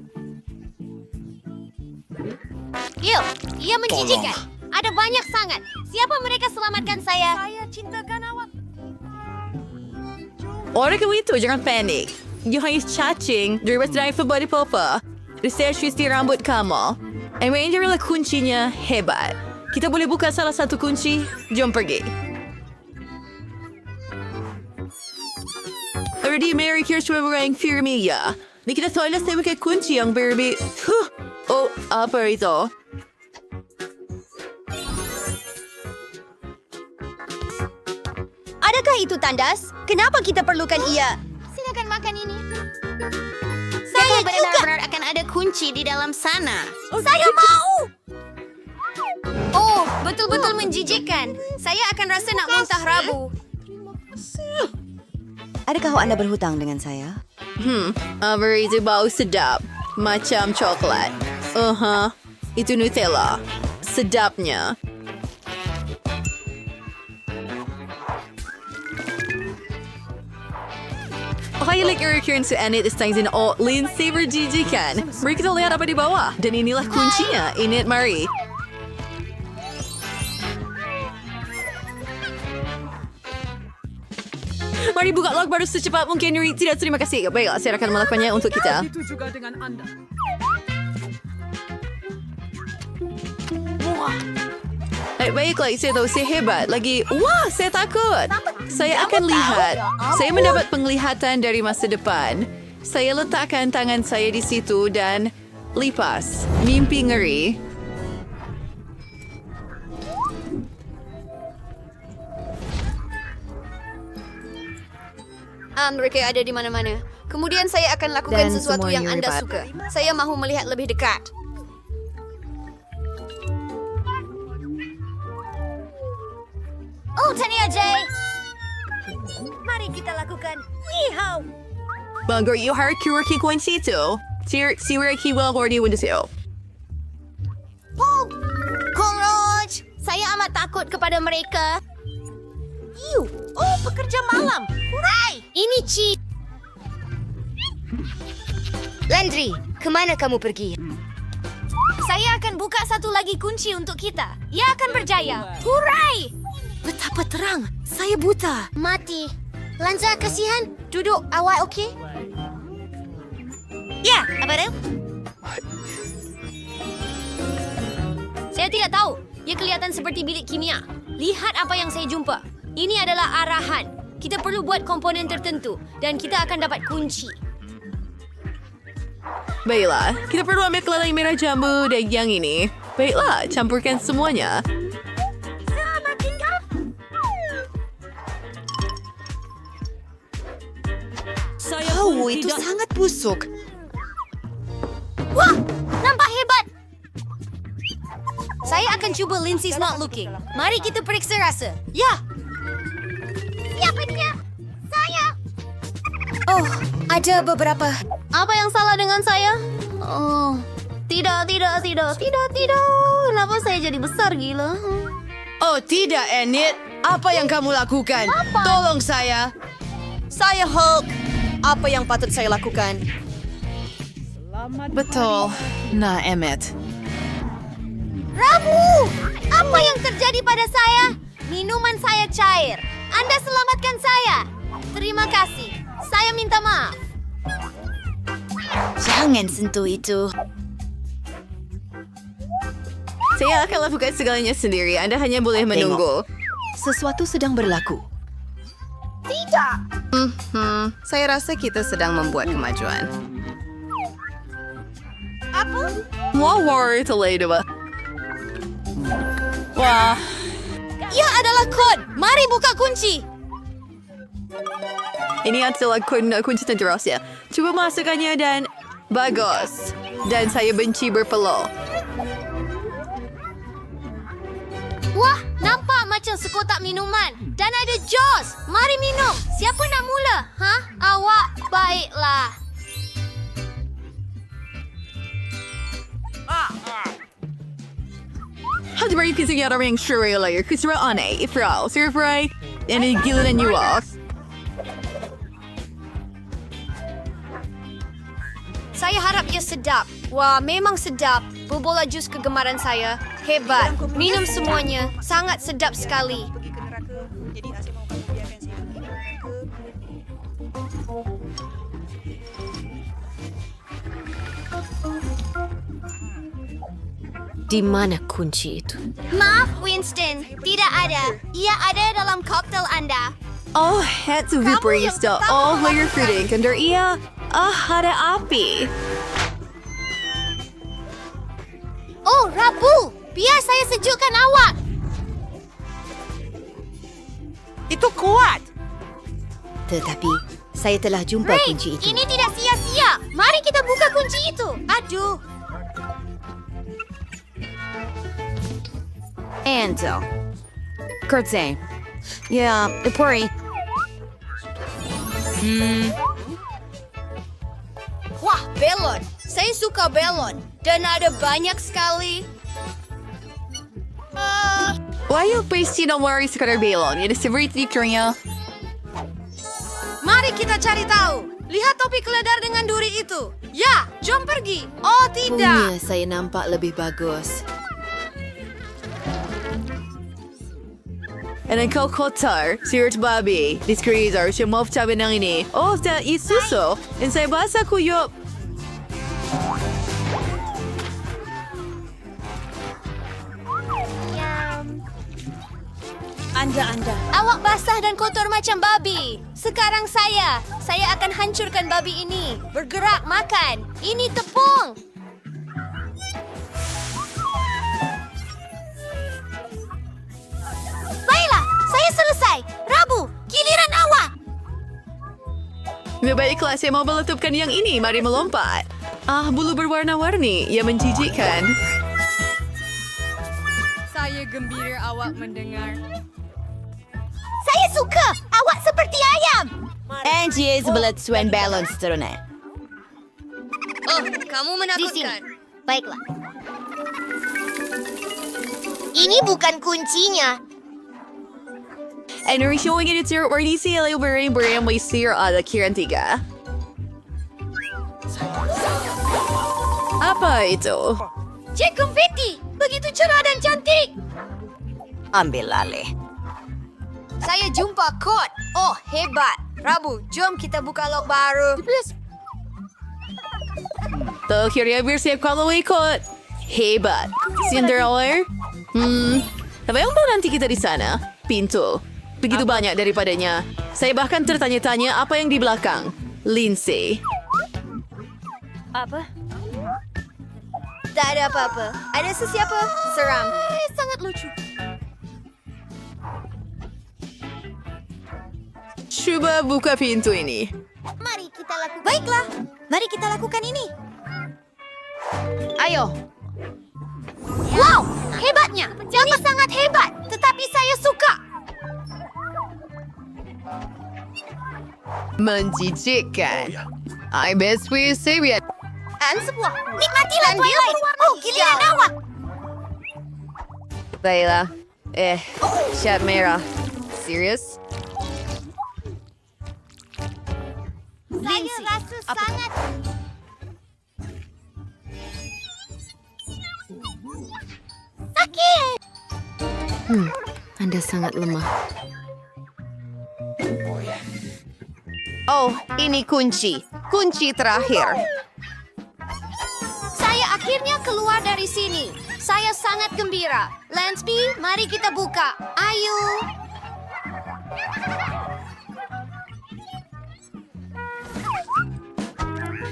Gil, ia menjijikan. Ada banyak sangat. Siapa mereka selamatkan saya? Saya cintakan awak. Orang kamu itu jangan panik. You hanya cacing dari body papa. Research di rambut kamu. And ini adalah kuncinya hebat. Kita boleh buka salah satu kunci. Jom pergi. Already Mary kira cuma orang firmi ya. Ni kita soalnya saya pakai kunci yang berbeda. Oh, apa itu? Adakah itu tandas? Kenapa kita perlukan ia? Silakan makan ini. Saya benar-benar akan ada kunci di dalam sana. Saya mau! Oh, betul-betul menjijikkan. Saya akan rasa nak muntah Rabu. Adakah Anda berhutang dengan saya? Itu bau sedap. Macam coklat. Itu Nutella. Sedapnya. Violet Hurricane sa Enid Steinzen o Lindsay berjijikan. Mari kita lihat apa di bawah. Dan inilah kuncinya, Enid mari. Mari buka log baru secepat mungkin, Yuri. Tidak, terima kasih. Baiklah, saya akan melakukannya untuk kita. Itu juga dengan Anda. Baiklah, saya tahu saya hebat. Lagi, wah, saya takut. Saya akan lihat. Saya mendapat penglihatan dari masa depan. Saya letakkan tangan saya di situ dan lipas. Mimpi ngeri. Mereka ada di mana-mana. Kemudian saya akan lakukan Dan sesuatu yang semuanya anda hebat. suka. Saya mahu melihat lebih dekat. Oh, Tania Jay. Mari kita lakukan. Ihaw. Bangor, you harus kuraki kunci itu. Siwira kiwal kordi wundasyo. Cockroach. Saya amat takut kepada mereka. Iu. Oh, pekerja malam. Hurai. Ini Ci. Landry, kemana kamu pergi? Saya akan buka satu lagi kunci untuk kita. Ia akan berjaya. Hurai! Betapa terang. Saya buta. Mati. Lanza, kasihan. Duduk. Awak okey? Ya, apa dia? Saya tidak tahu. Ia kelihatan seperti bilik kimia. Lihat apa yang saya jumpa. Ini adalah arahan. Kita perlu buat komponen tertentu dan kita akan dapat kunci. Baiklah, kita perlu ambil kelalaian merah jambu dan yang ini. Baiklah, campurkan semuanya. Selamat tinggal. Oh, itu sangat busuk. Wah, nampak hebat. Saya akan cuba Lindsay's not looking. Mari kita periksa rasa. Ya. Siapa dia? Saya. Oh, ada beberapa. Apa yang salah dengan saya? Oh, tidak. Kenapa saya jadi besar gila? Oh tidak, Enid. Apa yang kamu lakukan? Tolong saya. Saya Hulk. Apa yang patut saya lakukan? Betul. Nah, Emmet. Rabu! Apa yang terjadi pada saya? Minuman saya cair. Anda selamatkan saya. Terima kasih. Saya minta maaf. Jangan sentuh itu. Saya akan lakukan segalanya sendiri. Anda hanya boleh menunggu. Sesuatu sedang berlaku. Tidak. Saya rasa kita sedang membuat kemajuan. Apa? War itu ba? Wah, Ia adalah kod. Mari buka kunci. ini adalah kunci tenterosnya. Coba masukkannya dan bagus. Dan saya benci berpeluh. Wah, nampak macam sekotak minuman. Dan ada jos. Mari minum. Siapa nak mula? Hah? Awak baiklah. Hadi bari kita gyara yang sure layer. Kusura aneh, ifral, surfray, and gilan you off. Saya harap ia sedap. Wah, memang sedap. Bobola jus kegemaran saya. Hebat. Minum semuanya. Sangat sedap sekali. Di mana kunci itu? Maaf, Winston. Tidak ada. Ia ada dalam koktel Anda. Oh, het to viperista. Oh, layer fruiting. Kandar iya. Ada api. Oh, Rabu. Biar saya sejukkan awak. Itu kuat. Tetapi, saya telah jumpa Ray, kunci itu. ini tidak sia-sia. Mari kita buka kunci itu. Aduh. Enzo. Kurze. Ya, Puri. Wah, belon. Saya suka belon. Dan ada banyak sekali. Why you pasty no worry sekadar belon? Ini severity kriya. Mari kita cari tahu. Lihat topi keledar dengan duri itu. Ya, jom pergi. Oh, tidak. Saya nampak lebih bagus. And kau kotor, sirt babi. Discreezer, semua cabai ng ini. Oh, dan isuso. And saya basa kuyop. Anda. Awak basah dan kotor macam babi. Sekarang saya akan hancurkan babi ini. Bergerak, makan. Ini tepung. Baiklah, saya selesai. Rabu, giliran awak. Baiklah, saya mau meletupkan yang ini. Mari melompat. Bulu berwarna-warni. Ya, menjijikkan. Saya gembira awak mendengar. Saya suka. Awak seperti ayam. Angie sebelah Swan balance teruna. Oh, kamu menakutkan. Baiklah. Ini bukan kuncinya. And we're showing it to where you see a little bit we see ada kiran 3. Apa itu? Cek konfeti. Begitu cerah dan cantik. Ambil alih. Saya jumpa kod. Oh, hebat. Rabu, jom kita buka log baru. Tuh, kira bersih kalau ikut. Hebat. Cinderella? Apa nanti kita di sana? Pintu. Begitu banyak daripadanya. Saya bahkan tertanya-tanya apa yang di belakang. Lindsay. Apa? Tak ada apa-apa. Ada sesiapa? Seram. Sangat lucu. Cuba buka pintu ini. Mari kita lakukan. Baiklah. Mari kita lakukan ini. Ayo. Wow, hebatnya. Ini sangat hebat. Tetapi saya suka. Menjijikkan. I bet we say it. Sebuah. Nikmatilah Twilight. Oh, giliran awak. Baiklah. Cat merah. Serius? Saya rasa sangat... Sakit! Anda sangat lemah. Oh, ini kunci. Kunci terakhir. Saya akhirnya keluar dari sini. Saya sangat gembira. Lansby, mari kita buka. Ayo.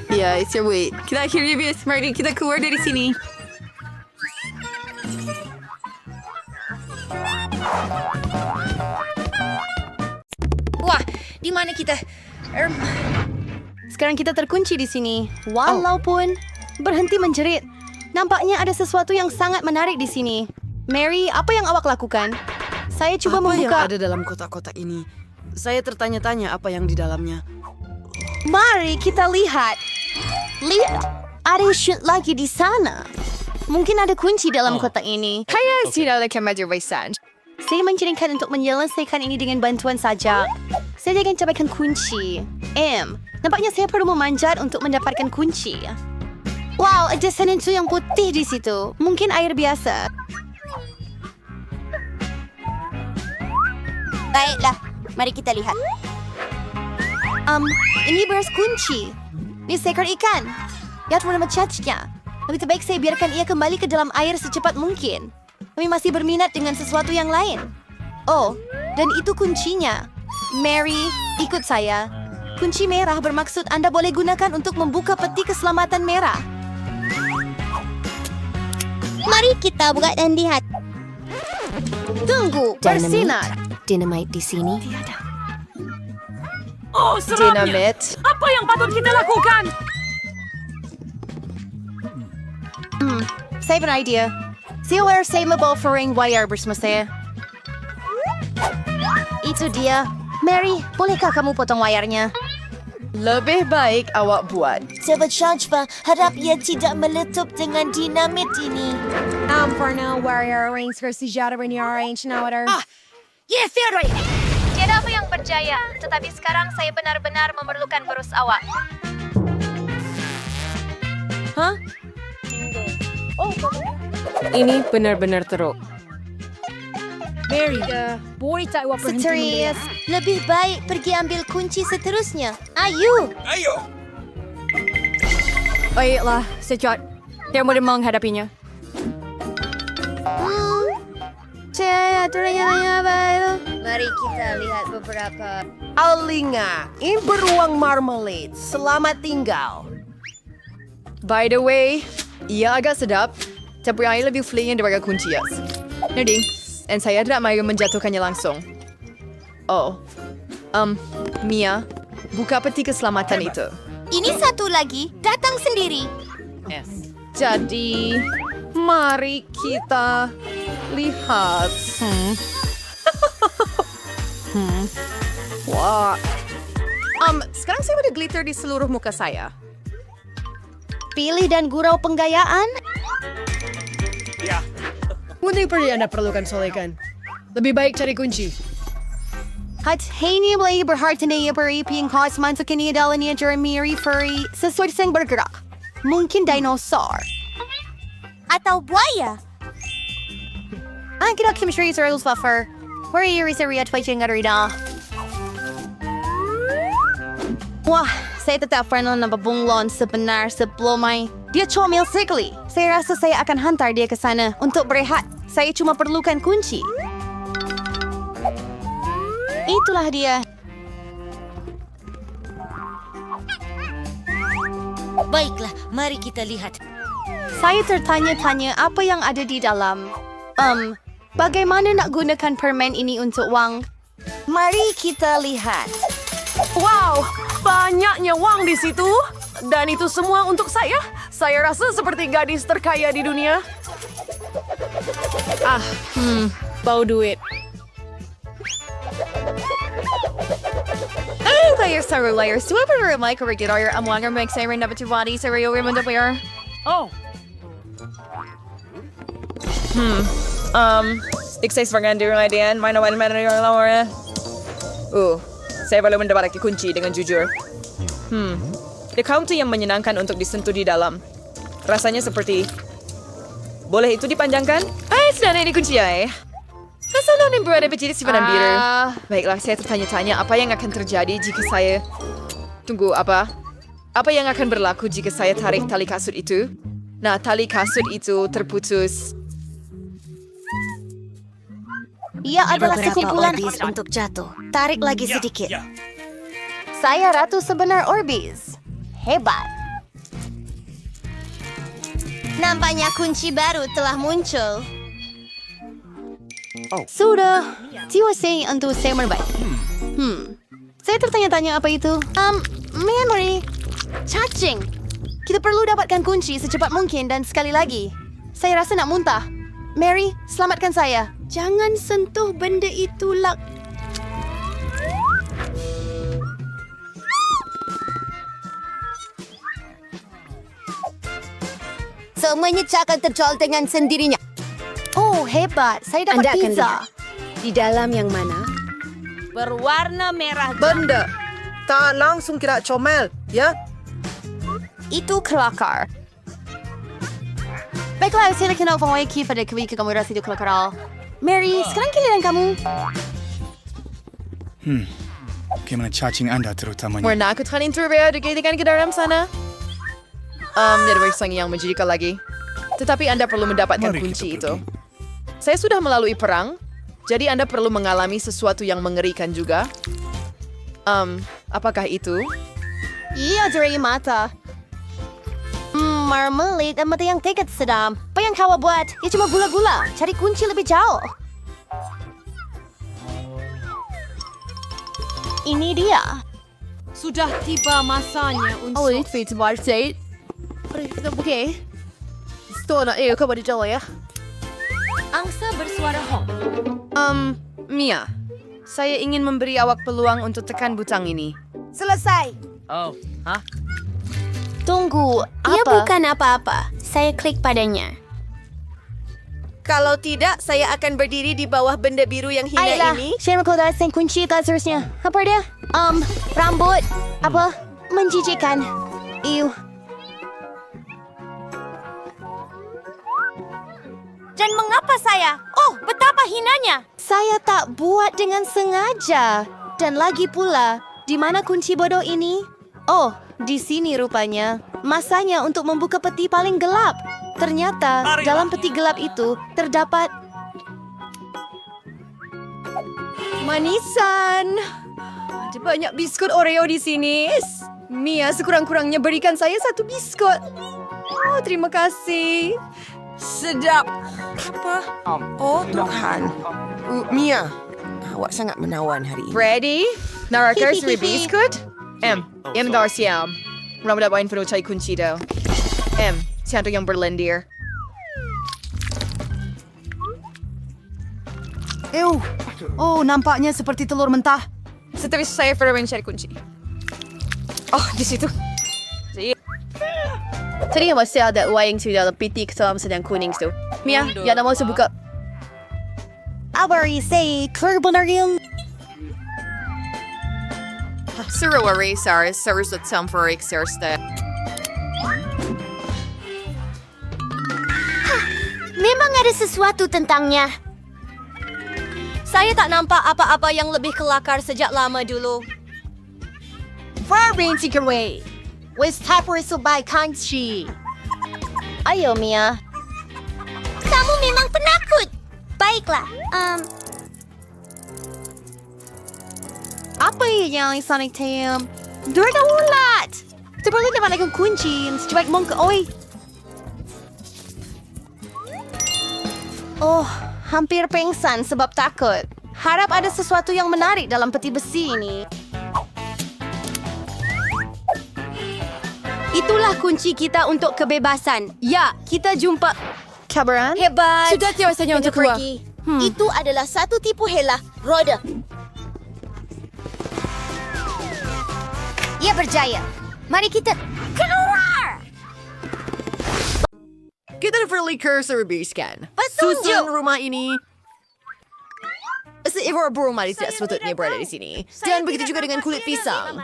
Ya, it's your way. Kita akhirnya bisa. Mari kita keluar dari sini. Wah, di mana kita? Sekarang kita terkunci di sini. Walaupun berhenti menjerit. Nampaknya ada sesuatu yang sangat menarik di sini. Mary, apa yang awak lakukan? Saya coba membuka... Apa yang ada dalam kotak-kotak ini? Saya tertanya-tanya apa yang di dalamnya. Mari kita lihat. Lihat, ada shoot lagi di sana. Mungkin ada kunci dalam kotak ini. Kaya tidak ada kemajuan. Saya menceritakan untuk menyelesaikan ini dengan bantuan saja. Saya akan capakan kunci. Nampaknya saya perlu memanjat untuk mendapatkan kunci. Wow, ada sesuatu yang putih di situ. Mungkin air biasa. Baiklah, mari kita lihat. Ini beras kunci. Ini seekor ikan. Ya, teman mencacnya. Lebih baik saya biarkan ia kembali ke dalam air secepat mungkin. Kami masih berminat dengan sesuatu yang lain. Oh, dan itu kuncinya. Mary, ikut saya. Kunci merah bermaksud Anda boleh gunakan untuk membuka peti keselamatan merah. Mari kita buka dan lihat. Tunggu, bersinar. Dynamite di sini? Tiada. Oh, seramnya! Dynamite. Apa yang patut kita lakukan? Saya beridea. Saya mobile ring wire bersama saya. Itu dia. Mary, bolehkah kamu potong wayarnya? Lebih baik awak buat. Coba harap ia tidak meletup dengan dinamit ini. For now, wire arrange for sejarah ini arrange now. Yeah, fair right. Tiada apa yang berjaya, tetapi sekarang saya benar-benar memerlukan berus awak. Hah? Ini benar-benar teruk. Mary, boy tak awak Serius, lebih baik pergi ambil kunci seterusnya. Ayo! Baiklah, sejak. Dia mudah menghadapinya. Mari kita lihat beberapa. Alinga, ini beruang marmalade. Selamat tinggal. By the way, ia agak sedap, tapi ia lebih fleeing daripada kunci. Nerding, dan saya tidak mahu menjatuhkannya langsung. Oh, Mia, buka peti keselamatan itu. Ini satu lagi, datang sendiri. Jadi, mari kita lihat. Wah. Sekarang saya ada glitter di seluruh muka saya. Pilih dan gurau penggayaan. Ya. Mungkin Anda perlukan solekan. Lebih baik cari kunci. At ini boleh berharga na ipariping khas mansukin niya dalan niya Jeremy Furry sesuai sang bergerak. Mungkin dinosaur. Atau buaya. Ang kita chemistry sa rules buffer. Where are you at fighting arena? Wah, saya tetap friendly na babunglon sebenar sebelumnya. Dia comel sekali. Saya rasa saya akan hantar dia ke sana untuk berehat. Saya cuma perlukan kunci. Itulah dia. Baiklah, mari kita lihat. Saya tertanya-tanya apa yang ada di dalam. Bagaimana nak gunakan permen ini untuk wang? Mari kita lihat. Wow, banyaknya wang di situ. Dan itu semua untuk saya. Saya rasa seperti gadis terkaya di dunia. Bau duit. Layers taruh layers. Dua berumai kerja lawyer amwangar make saya rin dapat tuwadi sa Rio Raymond Player. Oh. Ikses Fernando Radian, mana mana yang lawan. Saya belum mendapat kunci dengan jujur. The counter yang menyenangkan untuk disentuh di dalam. Rasanya seperti... Boleh itu dipanjangkan? Sedang ini kunci ya. Rasanya yang berada di simpanan biru. Baiklah, saya tertanya-tanya apa yang akan terjadi jika saya... Tunggu, apa? Apa yang akan berlaku jika saya tarik tali kasut itu? Nah, tali kasut itu terputus. Ia adalah sekumpulan Orbis untuk jatuh. Tarik lagi sedikit. Saya Ratu Sebenar Orbis. Hebat. Nampaknya kunci baru telah muncul. Sudah. Tiwa saya untuk saya merbaik. Saya tertanya-tanya apa itu. Memory. Cacing. Kita perlu dapatkan kunci secepat mungkin dan sekali lagi. Saya rasa nak muntah. Mary, selamatkan saya. Jangan sentuh benda itu, Lak. Semuanya akan terjual dengan sendirinya. Oh, hebat. Saya dapat Anda akan pizza. lihat. Di dalam yang mana? Berwarna merah. Benda. Tak langsung kira comel, ya? Itu kelakar. Baiklah, saya kenal penguai pada ketika kamu rasa itu kelakar. Mary, sekarang giliran kamu. Bagaimana cacing Anda terutamanya? Warna aku tekanin terbear digitikan ke dalam sana. Ada bersang yang menjadikan lagi. Tetapi Anda perlu mendapatkan Mari kunci kita itu. Saya sudah melalui perang, jadi Anda perlu mengalami sesuatu yang mengerikan juga. Apakah itu? Iya, dari mata. Marmalade dan mata yang tegat sedam. Apa yang kau buat? Ya cuma gula-gula. Cari kunci lebih jauh. Ini dia. Sudah tiba masanya untuk... Oh, it's fit to watch it. Okay. Stona, kau beri jauh ya. Angsa bersuara hong. Mia, saya ingin memberi awak peluang untuk tekan butang ini. Selesai. Oh, hah? Tunggu, Ia apa? bukan apa-apa. Saya klik padanya. Kalau tidak, saya akan berdiri di bawah benda biru yang hina ini. Saya mengkodakan kunci ke seterusnya. Apa dia? Rambut. Apa? Menjijikkan. Ew. Dan mengapa saya? Oh, betapa hinanya. Saya tak buat dengan sengaja. Dan lagi pula, di mana kunci bodoh ini? Oh, di sini rupanya. Masanya untuk membuka peti paling gelap. Ternyata, dalam peti gelap itu terdapat manisan. Ada banyak biskut Oreo di sini. Mia sekurang-kurangnya berikan saya 1 biskut. Oh, terima kasih. Sedap. Apa? Oh, Tuhan. Mia, awak sangat menawan hari ini. Ready? Narakar suri biskut? Dar siam. Ramad abain penuh cai kunci daw. Siapa yang berlendir? Oh, nampaknya seperti telur mentah. Setelah saya pernah mencari kunci. Oh, di situ. Tadi masih ada wayang di dalam peti ketam sedang kuning itu. Mia, yang mau saya buka. Abari say, clear benar yung... Sirwari, Sars at Samfarik, Sarsta. Memang ada sesuatu tentangnya. Saya tak nampak apa-apa yang lebih kelakar sejak lama dulu. Farbin Secretway. West Tapper Subay Kangchi. Ayo, Mia. Kamu memang penakut. Baiklah. Apa yang Sonic Team? Durga ulat. Seperti naman akong kunci. Sejak mong oi. Oh, hampir pingsan sebab takut. Harap ada sesuatu yang menarik dalam peti besi ini. Itulah kunci kita untuk kebebasan. Ya, kita jumpa. Kabaran? Hebat. Sudah tiasanya untuk keluar. Itu adalah satu tipu hela roda. Ia berjaya. Mari kita keluar. Kita perlu cursor biskan. Betul. Susun rumah ini. Seekor burung mati tidak sepatutnya berada di sini. Dan begitu juga dengan kulit pisang.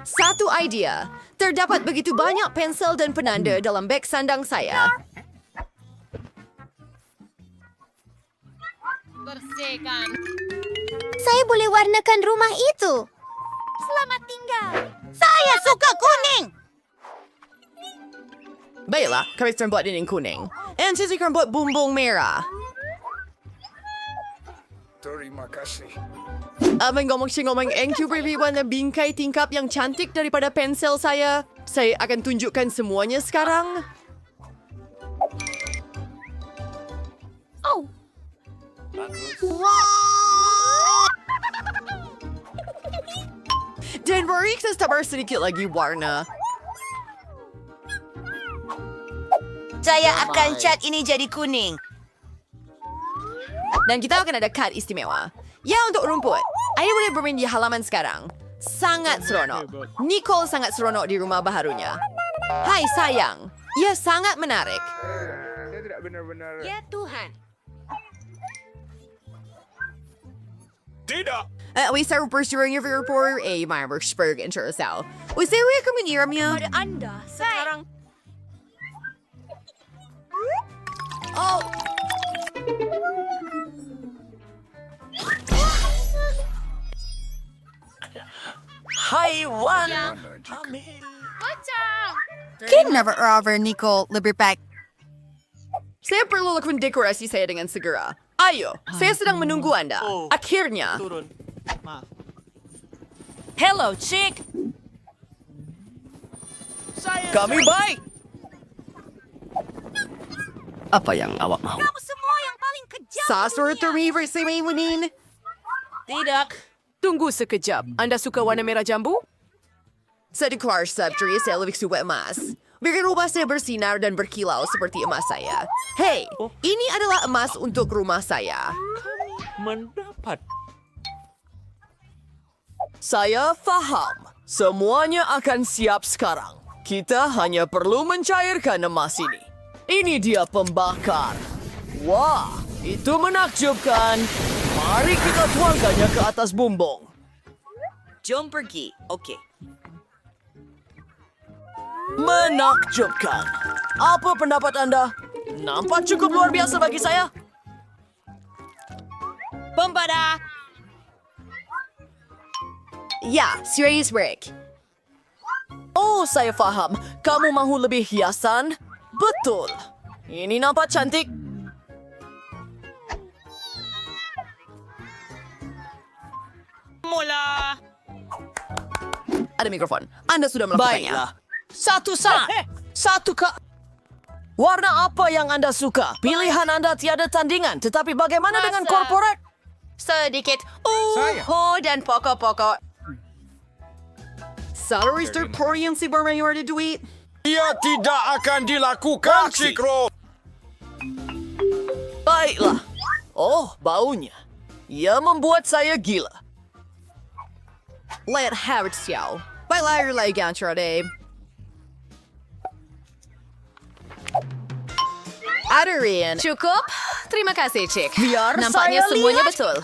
Satu idea. Terdapat begitu banyak pensel dan penanda dalam beg sandang saya. Bersihkan. Saya boleh warnakan rumah itu. Selamat tinggal. Saya suka kuning. Baiklah, kami akan buat dinding kuning. And saya akan buat bumbung merah. Terima kasih. Ngomong-ngomong, engkau beriwan na bingkai tingkap yang cantik daripada pensel saya. Saya akan tunjukkan semuanya sekarang. Oh. Dan beri kita sabar sedikit lagi warna. Saya akan cat ini jadi kuning. Dan kita akan ada kad istimewa. Ya, untuk rumput. Ayo boleh bermain di halaman sekarang. Sangat seronok. Nicole sangat seronok di rumah baharunya. Hai sayang, ia sangat menarik. Saya tidak benar-benar... Ya Tuhan. Tidak! We sa pursuing your report, my Merksburg and Curacao. We say we akan meniramnya. Pada anda sekarang. Oh. Haiwan! Kinnever Nicole Liberpack. Saya perlu lakukan dekorasi saya dengan segera. Ayo, saya sedang menunggu Anda. Akhirnya. Hello, chick. Kami baik. Apa yang awak mahu? Kamu semua yang paling kejam. Sasur termiver si Maymunin. Tidak. Tunggu sekejap. Anda suka warna merah jambu? Sa deklar subtree, saya lebih suka emas. Biar rumah saya bersinar dan berkilau seperti emas saya. Hei, ini adalah emas untuk rumah saya. Mendapat. Saya faham. Semuanya akan siap sekarang. Kita hanya perlu mencairkan emas ini. Ini dia pembakar. Wah, itu menakjubkan. Mari kita tuangkannya ke atas bumbung. Jom pergi. Okey. Menakjubkan. Apa pendapat anda? Nampak cukup luar biasa bagi saya. Pempada! Ya, serius break. Oh, saya faham. Kamu mahu lebih hiasan? Betul. Ini nampak cantik. Mula. Ada mikrofon. Anda sudah melakukannya. Baiklah. Satu saat. Satu ke... Warna apa yang anda suka? Pilihan anda tiada tandingan. Tetapi bagaimana dengan korporat? Sedikit Saya. dan pokok-pokok. Salary report yang si bermayor ada duit. Ia tidak akan dilakukan, Cikro. Baiklah. Oh, baunya. Ia membuat saya gila. Let Howard siau. Baiklah, air lagi gancar deh. Adarin. Cukup? Terima kasih, Cik. Biar Nampaknya saya semuanya lihat. betul.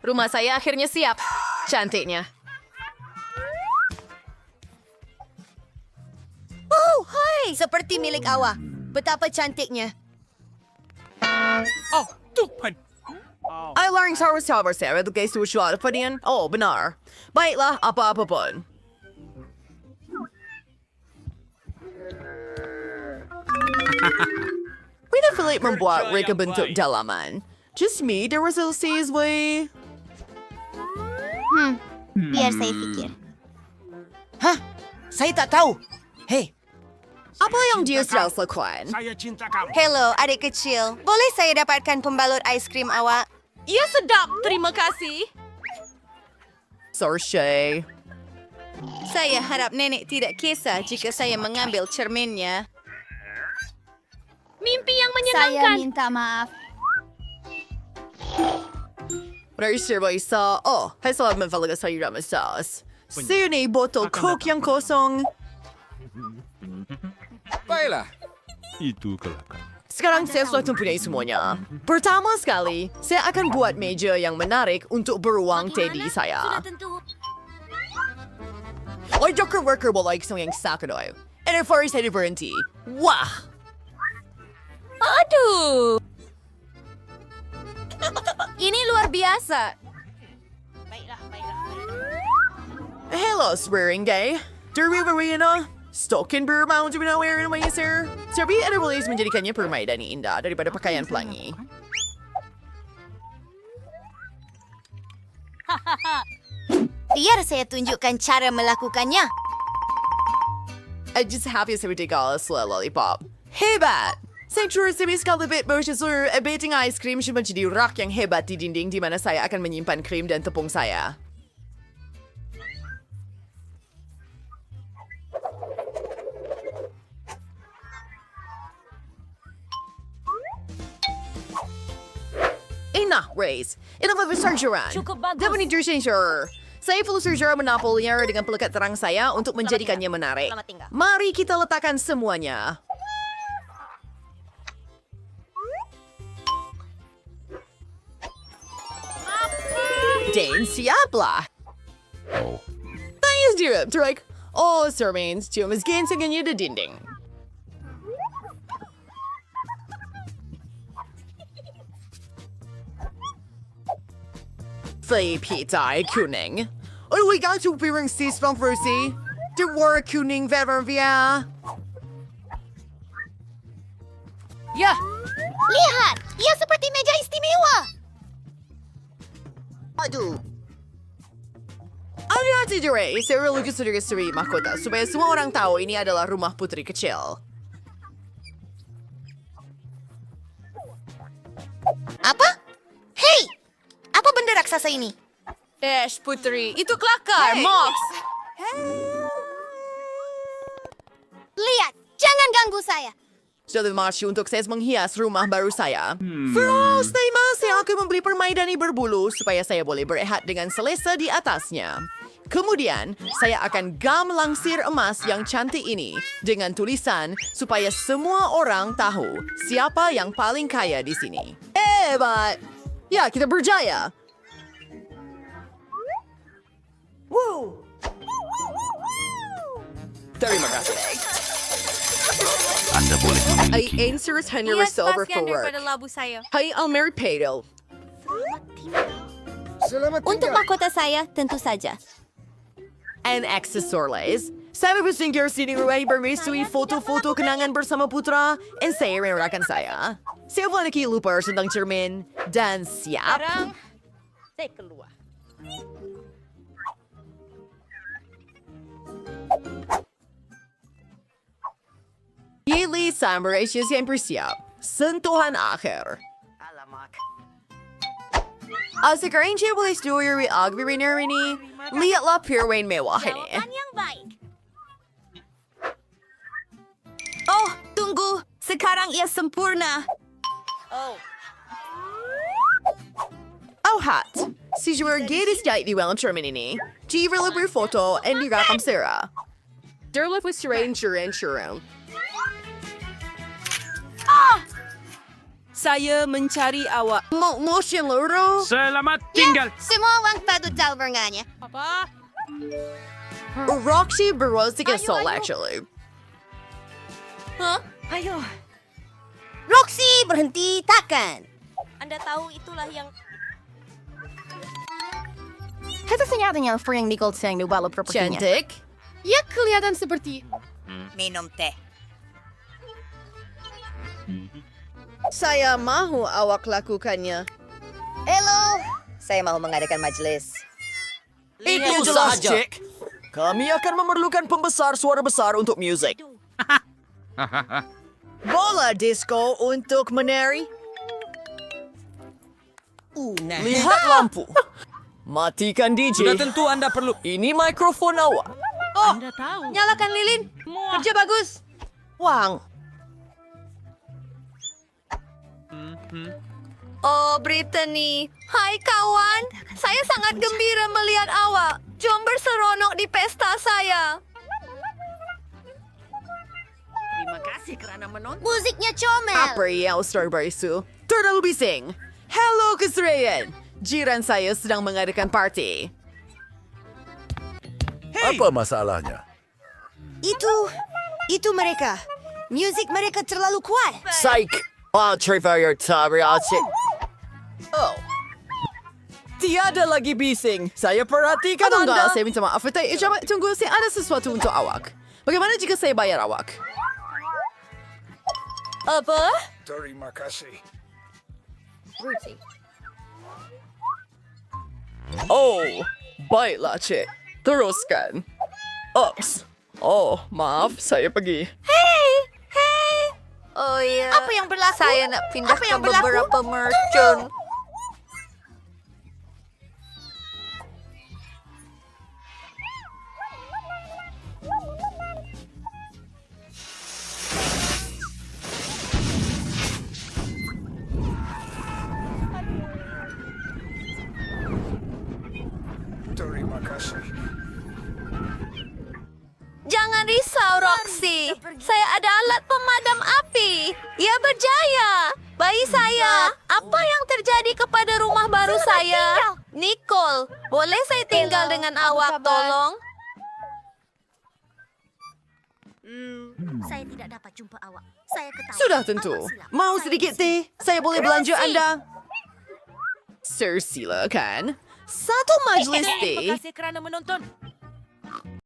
Rumah saya akhirnya siap. Cantiknya. Oh, hai! Seperti milik Awa. Betapa cantiknya. Oh, Tuhan. I learned how to solve ourselves guys to show apa din? Oh, benar. Baiklah, apa-apa pun. Rita Philip membuat reka bentuk dalaman. Just me, the result says way. Biar saya fikir. Hah? Saya tak tahu. Hei, Apa yang dia sedang lakukan? Saya cinta kamu. Hello, adik kecil. Boleh saya dapatkan pembalut aiskrim awak? Ya sedap, terima kasih. Sorry. Saya harap nenek tidak kisah jika saya mengambil cerminnya. Mimpi yang Saya menyenangkan. minta maaf. Register ba isa? Oh, hay sa magfalaga sa ira masas. Sini botol Coke yang kosong. Baiklah. Itu kelakar. Sekarang saya sudah mempunyai semuanya. Pertama sekali, saya akan buat meja yang menarik untuk beruang teddy saya. Sudah tentu. Oi, Joker Worker boleh isang yang sakadoy. And if first saya berhenti. Wah! Aduh. Ini luar biasa. Hello, swearing gay. Derby Marina. Stokin bermau to binaware in my sir. Sabi, ada boleh menjadikannya permainan indah daripada pakaian pelangi. Biar saya tunjukkan cara melakukannya. I just happy sa ridiculous lollipop. Hebat! Sanctuary sa miskal bit motion sur abating ice cream siya menjadi rak yang hebat di dinding di mana saya akan menyimpan krim dan tepung saya. Nah, Race. Ito ba surgeran? Cukup bagus. Dapat ni sir. Saya perlu surgeran menapolinya dengan pelekat terang saya untuk menjadikannya menarik. Selamat tinggal. Mari kita letakkan semuanya. Dan siaplah. Oh. Tayo dirap, Trike. Oh, Sir Mains, mas gansangan niya di dinding. Fay pizza ay kuning. Ano we got to pirang sisbang versi? The war kuning vervia. Ya, Lihat, ia seperti meja istimewa. Aduh. Ano natin dire? Saya lukis sa suri mahkota supaya semua orang tahu ini adalah rumah putri kecil. Apa? Hei! Apa benda raksasa ini? Ash Putri, itu kelakar, Mox. Lihat, jangan ganggu saya. Sudah marsi untuk saya menghias rumah baru saya. Frost, saya akan membeli permaidani berbulu supaya saya boleh berehat dengan selesa di atasnya. Kemudian, saya akan gam langsir emas yang cantik ini dengan tulisan supaya semua orang tahu siapa yang paling kaya di sini. Hebat! Ya, kita berjaya. Terima kasih. Anda boleh Ay, answers Henry Ia Silver sebastian for work. daripada labu saya. Hai, Almeri Pedal. Untuk mahkota saya, tentu saja. And accessories. Saya bersinggir sini ruang bermisui foto-foto kenangan bersama putra dan saya rakan saya. Saya lagi lupa tentang cermin dan siap. Sekarang, saya keluar. Pilih Samberasius yang bersiap. Sentuhan akhir. Sekarang saya boleh setuju agbiriner ini. Lihatlah pirwain mewah ini. yang baik. Oh, tunggu. Sekarang ia sempurna. Oh, hat. Si jual gadis jahit di dalam cermin ini. Jika lebih foto dan direkam Sarah. Derlip was stranger and Sharon. Saya mencari awak. Motion loro. Selamat tinggal. Semua uang patut talberngannya. Apa? Roxy Barosik and Soul actually. Ayo. Roxy, berhenti, takkan. Anda tahu itulah yang... Kata senyatanya for yang Nicole sayang di walau propertinya. Cantik. Ya kelihatan seperti... Minum teh. Saya mahu awak lakukannya. Hello, saya mau mengadakan majelis. Itu jelas, Jack. Kami akan memerlukan pembesar suara besar untuk musik. Bola disco untuk menari. Lihat lampu. Matikan DJ. Sudah tentu Anda perlu. Ini mikrofon awak. Anda tahu. Nyalakan lilin. Kerja bagus. Wang. Oh, Brittany. Hai, kawan. Saya sangat gembira melihat awak. Jom berseronok di pesta saya. Terima kasih kerana menonton. Musiknya comel. Apa yang Strawberry Sue? Terlalu bising. Hello, keserian. Jiran saya sedang mengadakan party. Apa masalahnya? Itu mereka. Musik mereka terlalu kuat. Psych. Trevor Tabriachi. Oh. Tiada lagi bising. Saya perhatikan Atau Anda. enggak, saya minta maaf. Coba tunggu, saya ada sesuatu untuk awak. Bagaimana jika saya bayar awak? Apa? Terima kasih. Oh, baiklah, Cik. Teruskan. Ups. Oh, maaf, saya pergi. Oh iya. Apa yang berlaku? Saya nak pindah Apa ke yang berlaku? beberapa merchant. Terima kasih. Jangan risau, Roxy. Saya ada alat pemadam api. Ia berjaya. Bayi saya, apa yang terjadi kepada rumah baru saya? Nicole, boleh saya tinggal dengan awak, tolong? Saya tidak dapat jumpa awak. Saya ketahui. Sudah tentu. Mau sedikit teh? Saya boleh belanja Anda? Sir, silakan. Satu majelis teh. Terima kasih kerana menonton.